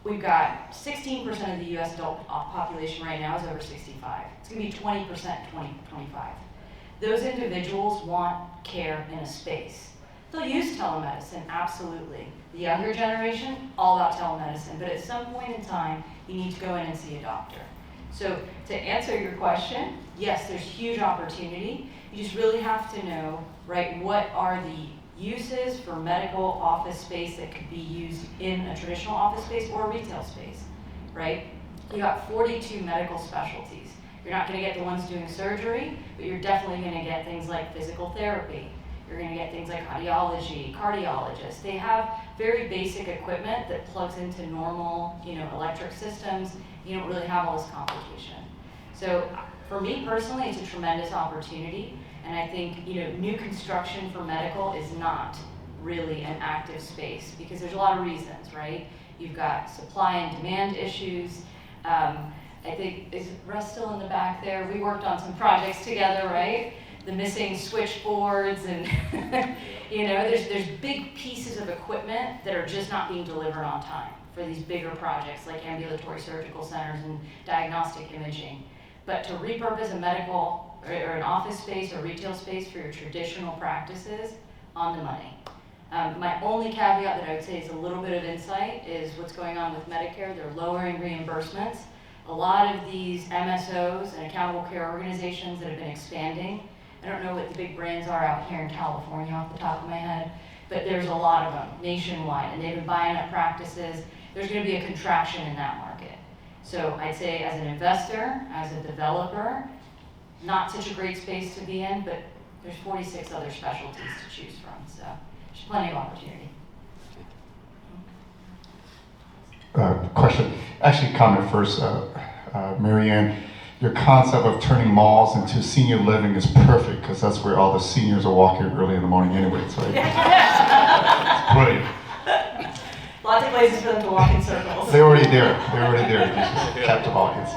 we've got 16% of the U.S. adult population right now is over 65. It's going to be 20% in 2025. Those individuals want care in a space. They'll use telemedicine, absolutely. The younger generation, all about telemedicine. But at some point in time, you need to go in and see a doctor. So to answer your question, yes, there's huge opportunity. You just really have to know, right, what are the uses for medical office space that could be used in a traditional office space or a retail space, right? You got 42 medical specialties. You're not going to get the ones doing surgery, but you're definitely going to get things like physical therapy. You're going to get things like audiology, cardiologists. They have very basic equipment that plugs into normal, electric systems. You don't really have all this complication. So for me personally, it's a tremendous opportunity. And I think, new construction for medical is not really an active space because there's a lot of reasons, right? You've got supply and demand issues. I think, is Russ still in the back there? We worked on some projects together, right? The missing switchboards and, there's big pieces of equipment that are just not being delivered on time for these bigger projects like ambulatory surgical centers and diagnostic imaging. But to repurpose a medical or an office space or retail space for your traditional practices, on the money. My only caveat that I would say is a little bit of insight is what's going on with Medicare. They're lowering reimbursements. A lot of these MSOs and accountable care organizations that have been expanding, I don't know what the big brands are out here in California off the top of my head, but there's a lot of them nationwide, and they've been buying up practices. There's going to be a contraction in that market. So I'd say as an investor, as a developer, not such a great space to be in, but there's 46 other specialties to choose from, so there's plenty of opportunity. Question, actually comment first. Marianne, your concept of turning malls into senior living is perfect because that's where all the seniors are walking early in the morning anyway, so it's brilliant. Lots of places for them to walk in circles. They're already there, just captive audience.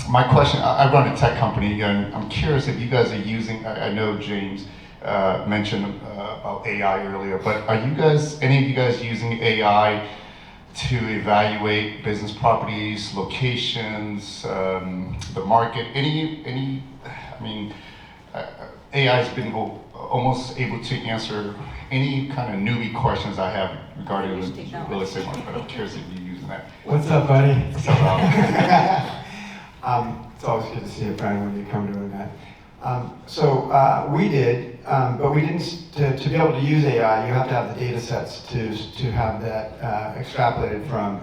My question, I run a tech company and I'm curious if you guys are using, I know James mentioned about AI earlier, but are you guys, any of you guys using AI to evaluate business properties, locations, the market, AI has been almost able to answer any kind of newbie questions I have regarding the real estate market, but I'm curious if you're using that. What's up, buddy? What's up, Rob? It's always good to see a friend when you come to an event. We did, but we didn't, to be able to use AI, you have to have the data sets to have that extrapolated from.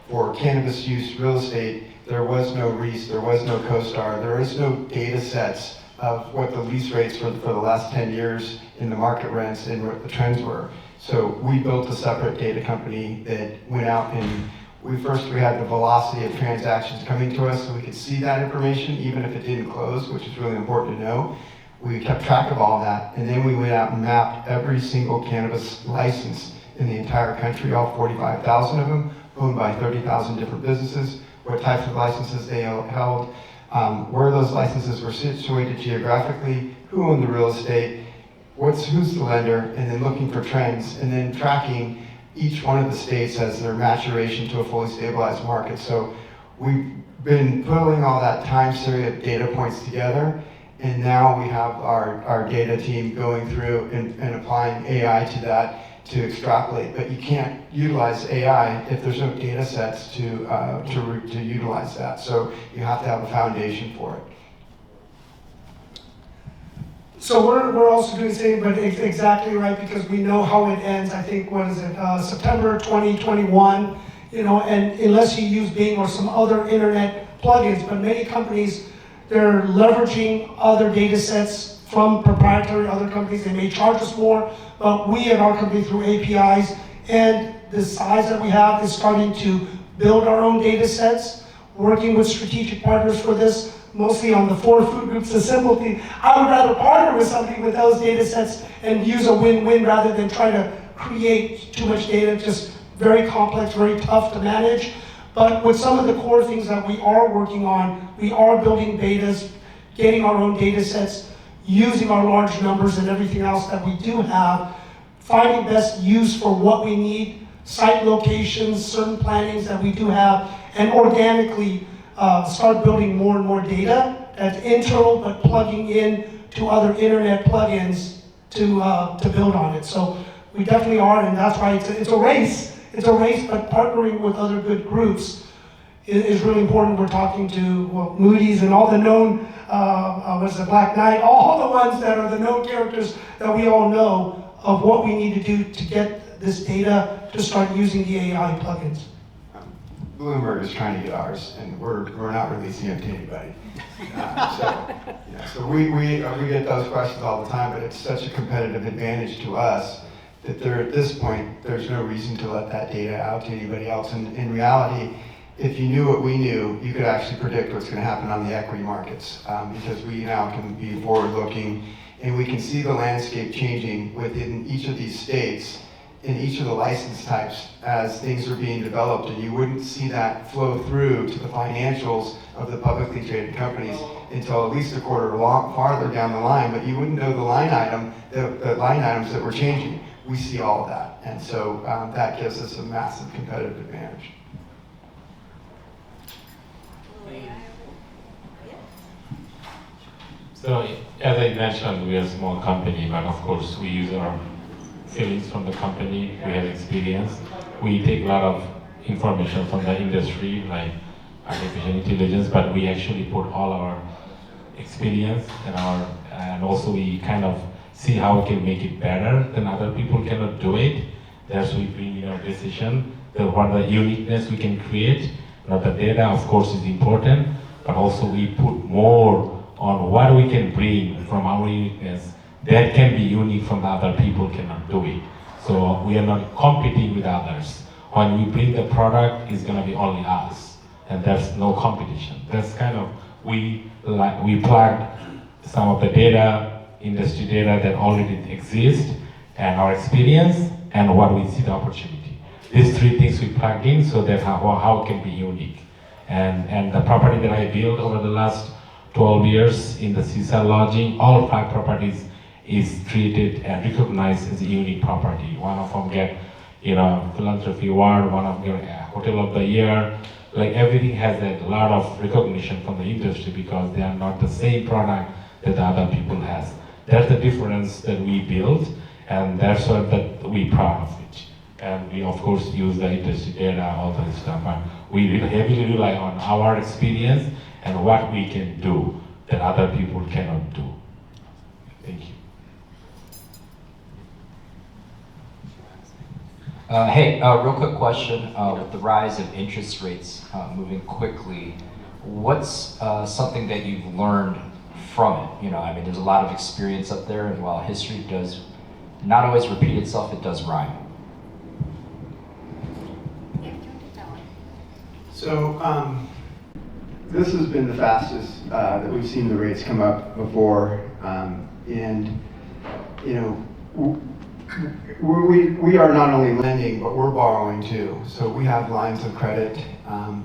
For cannabis use real estate, there was no REIS, there was no CoStar, there is no data sets of what the lease rates for the last 10 years in the market rents and what the trends were. So we built a separate data company that went out and we had the velocity of transactions coming to us so we could see that information even if it didn't close, which is really important to know. We kept track of all that, and then we went out and mapped every single cannabis license in the entire country, all 45,000 of them, owned by 30,000 different businesses, what types of licenses they held, where those licenses were situated geographically, who owned the real estate, who's the lender, and then looking for trends, and then tracking each one of the states as their maturation to a fully stabilized market. So we've been pulling all that time series of data points together, and now we have our data team going through and applying AI to that to extrapolate. But you can't utilize AI if there's no data sets to utilize that. So you have to have a foundation for it. So we're also doing the same, but it's exactly right because we know how it ends. I think, September 2021, and unless you use Bing or some other internet plugins, but many companies, they're leveraging other data sets from proprietary other companies. They may charge us more, but we at our company through APIs and the size that we have is starting to build our own data sets, working with strategic partners for this. Mostly on the 4 food groups, the simple thing. I would rather partner with somebody with those data sets and use a win-win rather than try to create too much data, just very complex, very tough to manage. But with some of the core things that we are working on, we are building betas, getting our own data sets, using our large numbers and everything else that we do have, finding best use for what we need, site locations, certain plannings that we do have, and organically start building more and more data that's internal, but plugging in to other internet plugins to build on it. So we definitely are, and that's why it's a race. It's a race, but partnering with other good groups is really important. We're talking to Moody's and all the known, Black Knight, all the ones that are the known characters that we all know of what we need to do to get this data to start using the AI plugins. Bloomberg is trying to get ours, and we're not releasing it to anybody. So we get those questions all the time, but it's such a competitive advantage to us that at this point, there's no reason to let that data out to anybody else. And in reality, if you knew what we knew, you could actually predict what's going to happen on the equity markets, because we now can be forward-looking, and we can see the landscape changing within each of these states, in each of the license types, as things are being developed, and you wouldn't see that flow through to the financials of the publicly traded companies until at least a quarter farther down the line, but you wouldn't know the line items that were changing. We see all of that, and so that gives us a massive competitive advantage. So, as I mentioned, we are a small company, but of course we use our feelings from the company, we have experience. We take a lot of information from the industry, like artificial intelligence, but we actually put all our experience and also we kind of see how we can make it better than other people cannot do it. That's we bring in our decision, what the uniqueness we can create. Now the data, of course, is important, but also we put more on what we can bring from our uniqueness that can be unique from the other people cannot do it. So we are not competing with others. When we bring the product, it's gonna be only us, and there's no competition. That's kind of, we plugged some of the data, industry data that already exists, and our experience, and what we see the opportunity. These three things we plugged in so that how it can be unique. And the property that I built over the last 12 years in the seaside lodging, all 5 properties is treated and recognized as a unique property. One of them get, philanthropy award, one of them get hotel of the year. Like everything has a lot of recognition from the industry because they are not the same product that the other people has. That's the difference that we built, and that's what that we proud of it. And we of course use the industry data, all that stuff, but we heavily rely on our experience and what we can do that other people cannot do. Thank you. Real quick question. With the rise of interest rates moving quickly, what's something that you've learned from it? There's a lot of experience up there, and while history does not always repeat itself, it does rhyme. So this has been the fastest that we've seen the rates come up before, and we are not only lending, but we're borrowing too. So we have lines of credit,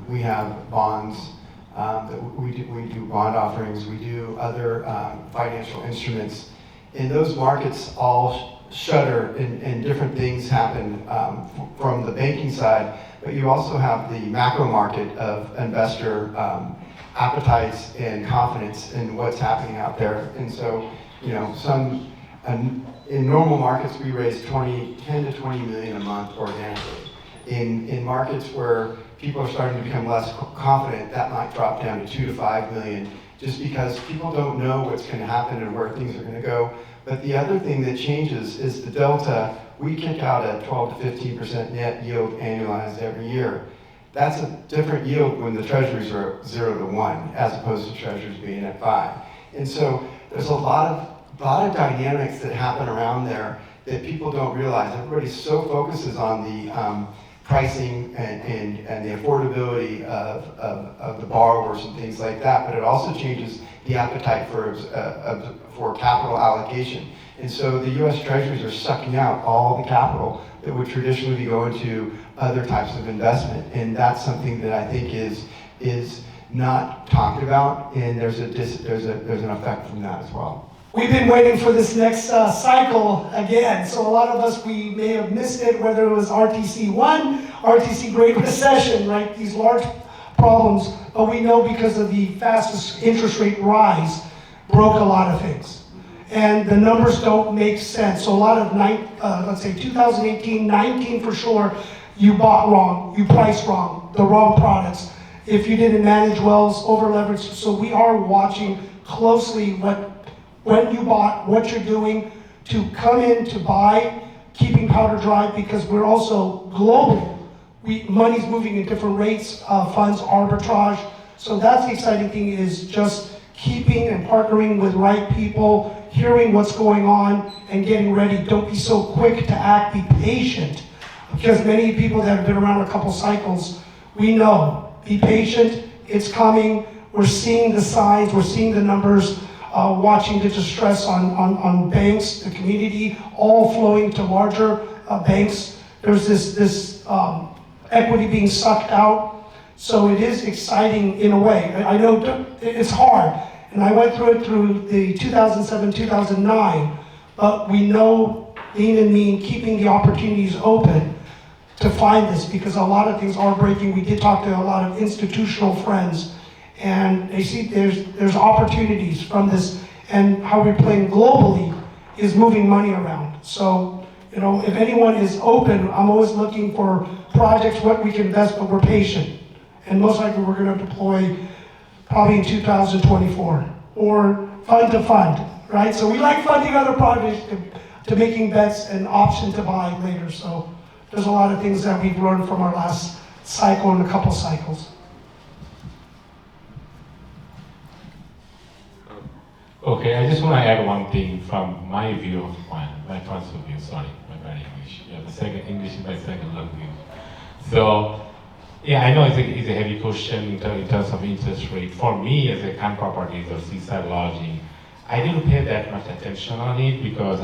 we have bonds, that we do bond offerings, we do other financial instruments. And those markets all shudder and different things happen from the banking side, but you also have the macro market of investor appetites and confidence in what's happening out there. And so, in normal markets, we raise 10 to 20 million a month organically. In markets where people are starting to become less confident, that might drop down to 2 to 5 million, just because people don't know what's going to happen and where things are going to go. But the other thing that changes is the delta. We kick out a 12 to 15% net yield annualized every year. That's a different yield when the treasuries are 0 to 1, as opposed to treasuries being at 5. And so there's a lot of dynamics that happen around there that people don't realize. Everybody so focuses on the pricing and the affordability of the borrowers and things like that, but it also changes the appetite for capital allocation. And so the U.S. Treasuries are sucking out all the capital that would traditionally be going to other types of investment, and that's something that I think is not talked about, and there's an effect from that as well. We've been waiting for this next cycle again. So a lot of us, we may have missed it, whether it was RTC1, RTC Great Recession, right? These large problems, but we know because of the fastest interest rate rise, broke a lot of things. And the numbers don't make sense. So a lot of, let's say 2018, 19 for sure, you bought wrong, you priced wrong, the wrong products. If you didn't manage wells, over leveraged. So we are watching closely when you bought, what you're doing to come in to buy, keeping powder dry, because we're also global. Money's moving at different rates, funds arbitrage. So that's the exciting thing, is just keeping and partnering with right people, hearing what's going on and getting ready. Don't be so quick to act, be patient. Because many people that have been around a couple cycles, we know be patient, it's coming. We're seeing the signs, we're seeing the numbers, watching the distress on banks, the community, all flowing to larger banks. There's this equity being sucked out. So it is exciting in a way. I know it's hard, and I went through it through the 2007, 2009, but we know lean and mean, keeping the opportunities open to find this, because a lot of things are breaking. We did talk to a lot of institutional friends, and they see there's opportunities from this, and how we're playing globally is moving money around. So, you know, if anyone is open, I'm always looking for projects, what we can invest, but we're patient. And most likely we're going to deploy probably in 2024, or fund to fund, right? So we like funding other projects to making bets and option to buy later. So there's a lot of things that we've learned from our last cycle and a couple cycles. Okay, I just want to add one thing from my view of my point of view. Sorry, my bad English. Yeah, the second English is my second language. So, yeah, I know it's a heavy question in terms of interest rate. For me, as a camp properties or seaside lodging, I didn't pay that much attention on it because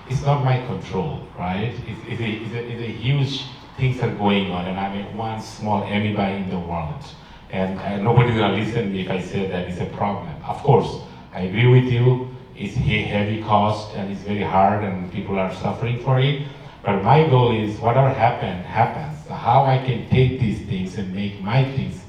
it's not my control, right? It's a huge things are going on, and I'm one small amoeba in the world, and nobody's gonna listen to me if I say that it's a problem. Of course, I agree with you. It's a heavy cost and it's very hard, and people are suffering for it. But my goal is whatever happens. So how I can take these things and make my things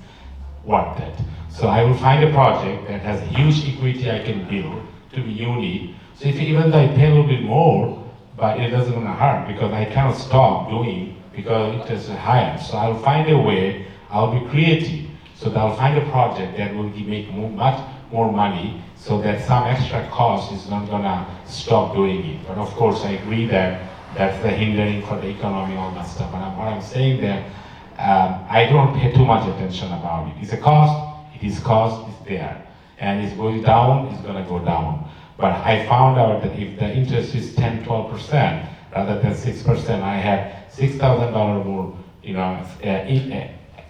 worth it. So I will find a project that has huge equity I can build to be unique. So if even though I pay a little bit more, but it doesn't gonna hurt because I cannot stop doing because it is higher. So I'll find a way, I'll be creative. So that I'll find a project that will make much more money so that some extra cost is not gonna stop doing it. But of course I agree that that's the hindering for the economy, all that stuff. And what I'm saying that I don't pay too much attention about it. It's a cost, it is cost, it's there. And it's going down, it's gonna go down. But I found out that if the interest is 10, 12% rather than 6%, I have $6,000 more,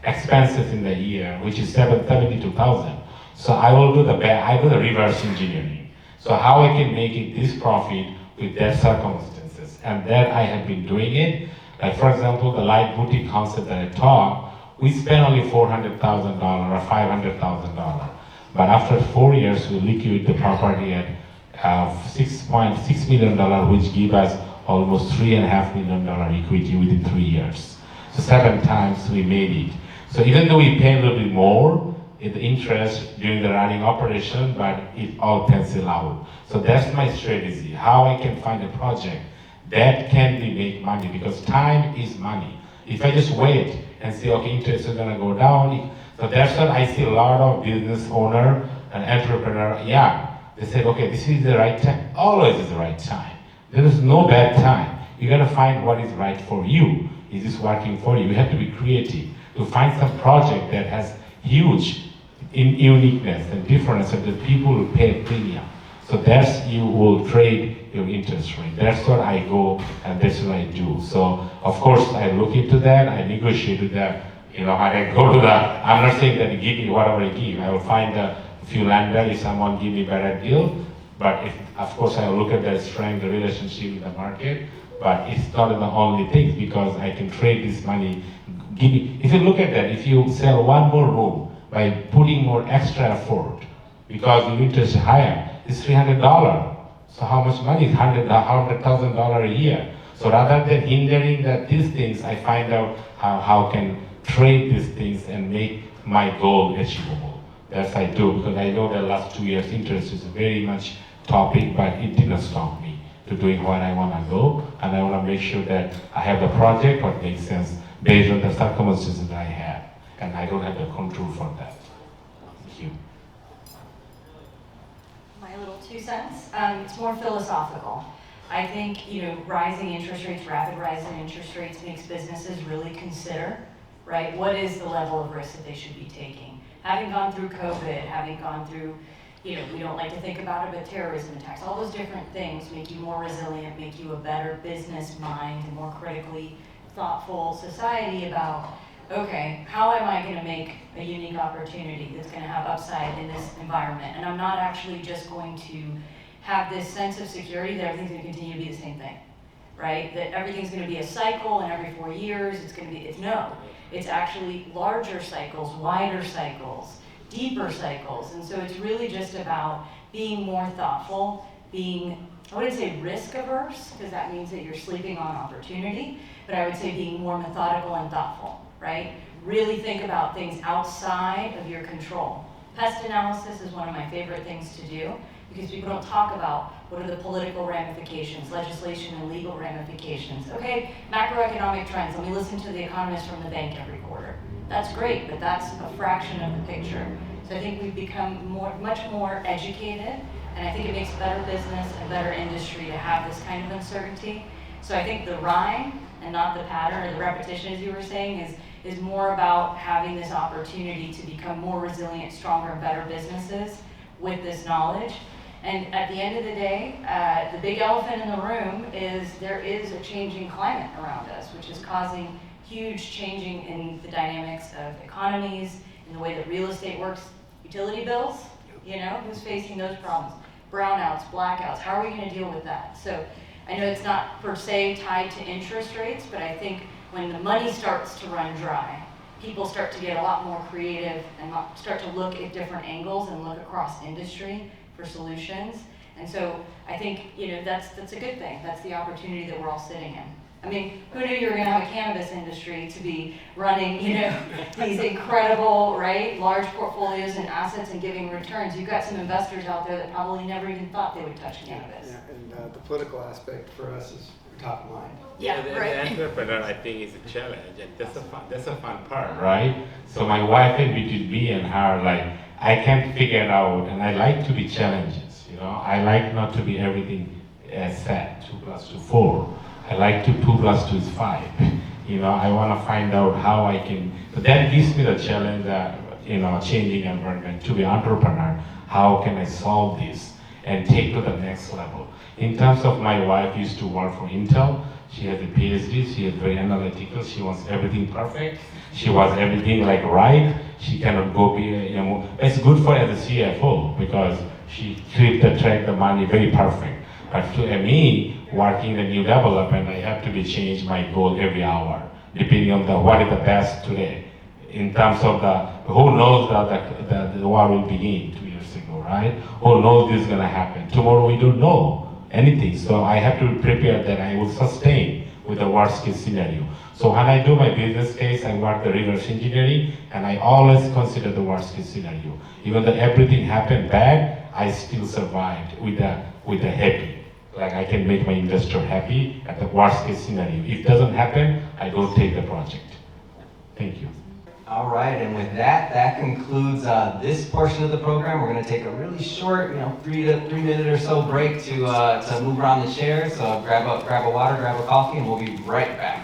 expenses in the year, which is 72,000. So I will do the reverse engineering. So how I can make it this profit with that circumstances, and that I have been doing it. Like for example, the light boutique concept that I taught, we spent only $400,000 or $500,000. But after 4 years, we liquidate the property at $6.6 million, which give us almost $3.5 million equity within 3 years. So 7 times we made it. So even though we pay a little bit more in the interest during the running operation, but it all pencil out. So that's my strategy, how I can find a project that can be make money, because time is money. If I just wait and say, okay, interest is gonna go down, so that's what I see a lot of business owner and entrepreneur, they said, okay, this is the right time. Always is the right time. There is no bad time. You gotta find what is right for you. Is this working for you? You have to be creative to find some project that has huge uniqueness and difference, so that people will pay a premium. So that's, you will trade your interest rate. That's what I go, and that's what I do. So of course I look into that, I negotiate with that, I go to I'm not saying that you give me whatever I give. I will find a few lender if someone give me better deal. But of course I will look at the strength, the relationship with the market. But it's not the only thing, because I can trade this money. If you look at that, if you sell one more room by putting more extra effort, because the interest is higher, it's $300. So how much money is $100,000 a year? So rather than hindering these things, I find out how can trade these things and make my goal achievable. That's I do, because I know the last 2 years interest is very much topic, but it didn't stop me to doing what I want to go, and I want to make sure that I have the project what makes sense based on the circumstances that I have, and I don't have the control for that. Thank you. My little 2 cents. It's more philosophical. I think, rising interest rates, rapid rise in interest rates makes businesses really consider, right? What is the level of risk that they should be taking? Having gone through COVID, having gone through, we don't like to think about it, but terrorism attacks, all those different things make you more resilient, make you a better business mind, and more critically thoughtful society about okay, how am I gonna make a unique opportunity that's gonna have upside in this environment? And I'm not actually just going to have this sense of security that everything's gonna continue to be the same thing, right? That everything's gonna be a cycle and every 4 years it's actually larger cycles, wider cycles, deeper cycles. And so it's really just about being more thoughtful, being, I wouldn't say risk averse, because that means that you're sleeping on opportunity, but I would say being more methodical and thoughtful, right? Really think about things outside of your control. Pest analysis is one of my favorite things to do, because people don't talk about what are the political ramifications, legislation and legal ramifications. Okay, macroeconomic trends, let me listen to the economist from the bank every quarter. That's great, but that's a fraction of the picture. So I think we've become much more educated, and I think it makes better business and better industry to have this kind of uncertainty. So I think the rhyme and not the pattern or the repetition, as you were saying, is more about having this opportunity to become more resilient, stronger, and better businesses with this knowledge. And at the end of the day, the big elephant in the room is there is a changing climate around us, which is causing huge changing in the dynamics of economies, in the way that real estate works, utility bills, you know, who's facing those problems? Brownouts, blackouts, how are we gonna deal with that? So I know it's not per se tied to interest rates, but I think when the money starts to run dry, people start to get a lot more creative and start to look at different angles and look across industry for solutions. And so I think, you know, that's a good thing. That's the opportunity that we're all sitting in. I mean, who knew you were gonna have a cannabis industry to be running, you know, these incredible, right, large portfolios and assets and giving returns. You've got some investors out there that probably never even thought they would touch cannabis. Yeah, and the political aspect for us is top of mind. Yeah, the right. entrepreneur, I think, is a challenge, and that's a fun part, right? So my wife, and between me and her, like, I can't figure it out, and I like to be challenges, you know? I like not to be everything set, 2 + 2 = 4. I like to 2 + 2 is 5. You know, I want to find out how I can, but that gives me the challenge that, you know, changing environment, to be entrepreneur, how can I solve this and take to the next level? In terms of my wife used to work for Intel, she has a PhD, she is very analytical, she wants everything perfect, she wants everything like right, she cannot go be, you know, it's good for as a CFO because she keep the track the money very perfect. But to me, working the new development, I have to be change my goal every hour, depending on what is the best today. In terms of who knows that the war will begin 2 years ago, right? Who knows this is gonna happen? Tomorrow we don't know anything, so I have to prepare that I will sustain with the worst case scenario. So when I do my business case, I work the reverse engineering, and I always consider the worst case scenario. Even though everything happened bad, I still survived with the happy. Like I can make my investor happy at the worst case scenario. If it doesn't happen, I don't take the project. Thank you. All right, and with that concludes this portion of the program. We're going to take a really short, 3 minute or so break to move around the chairs. So grab a water, grab a coffee, and we'll be right back.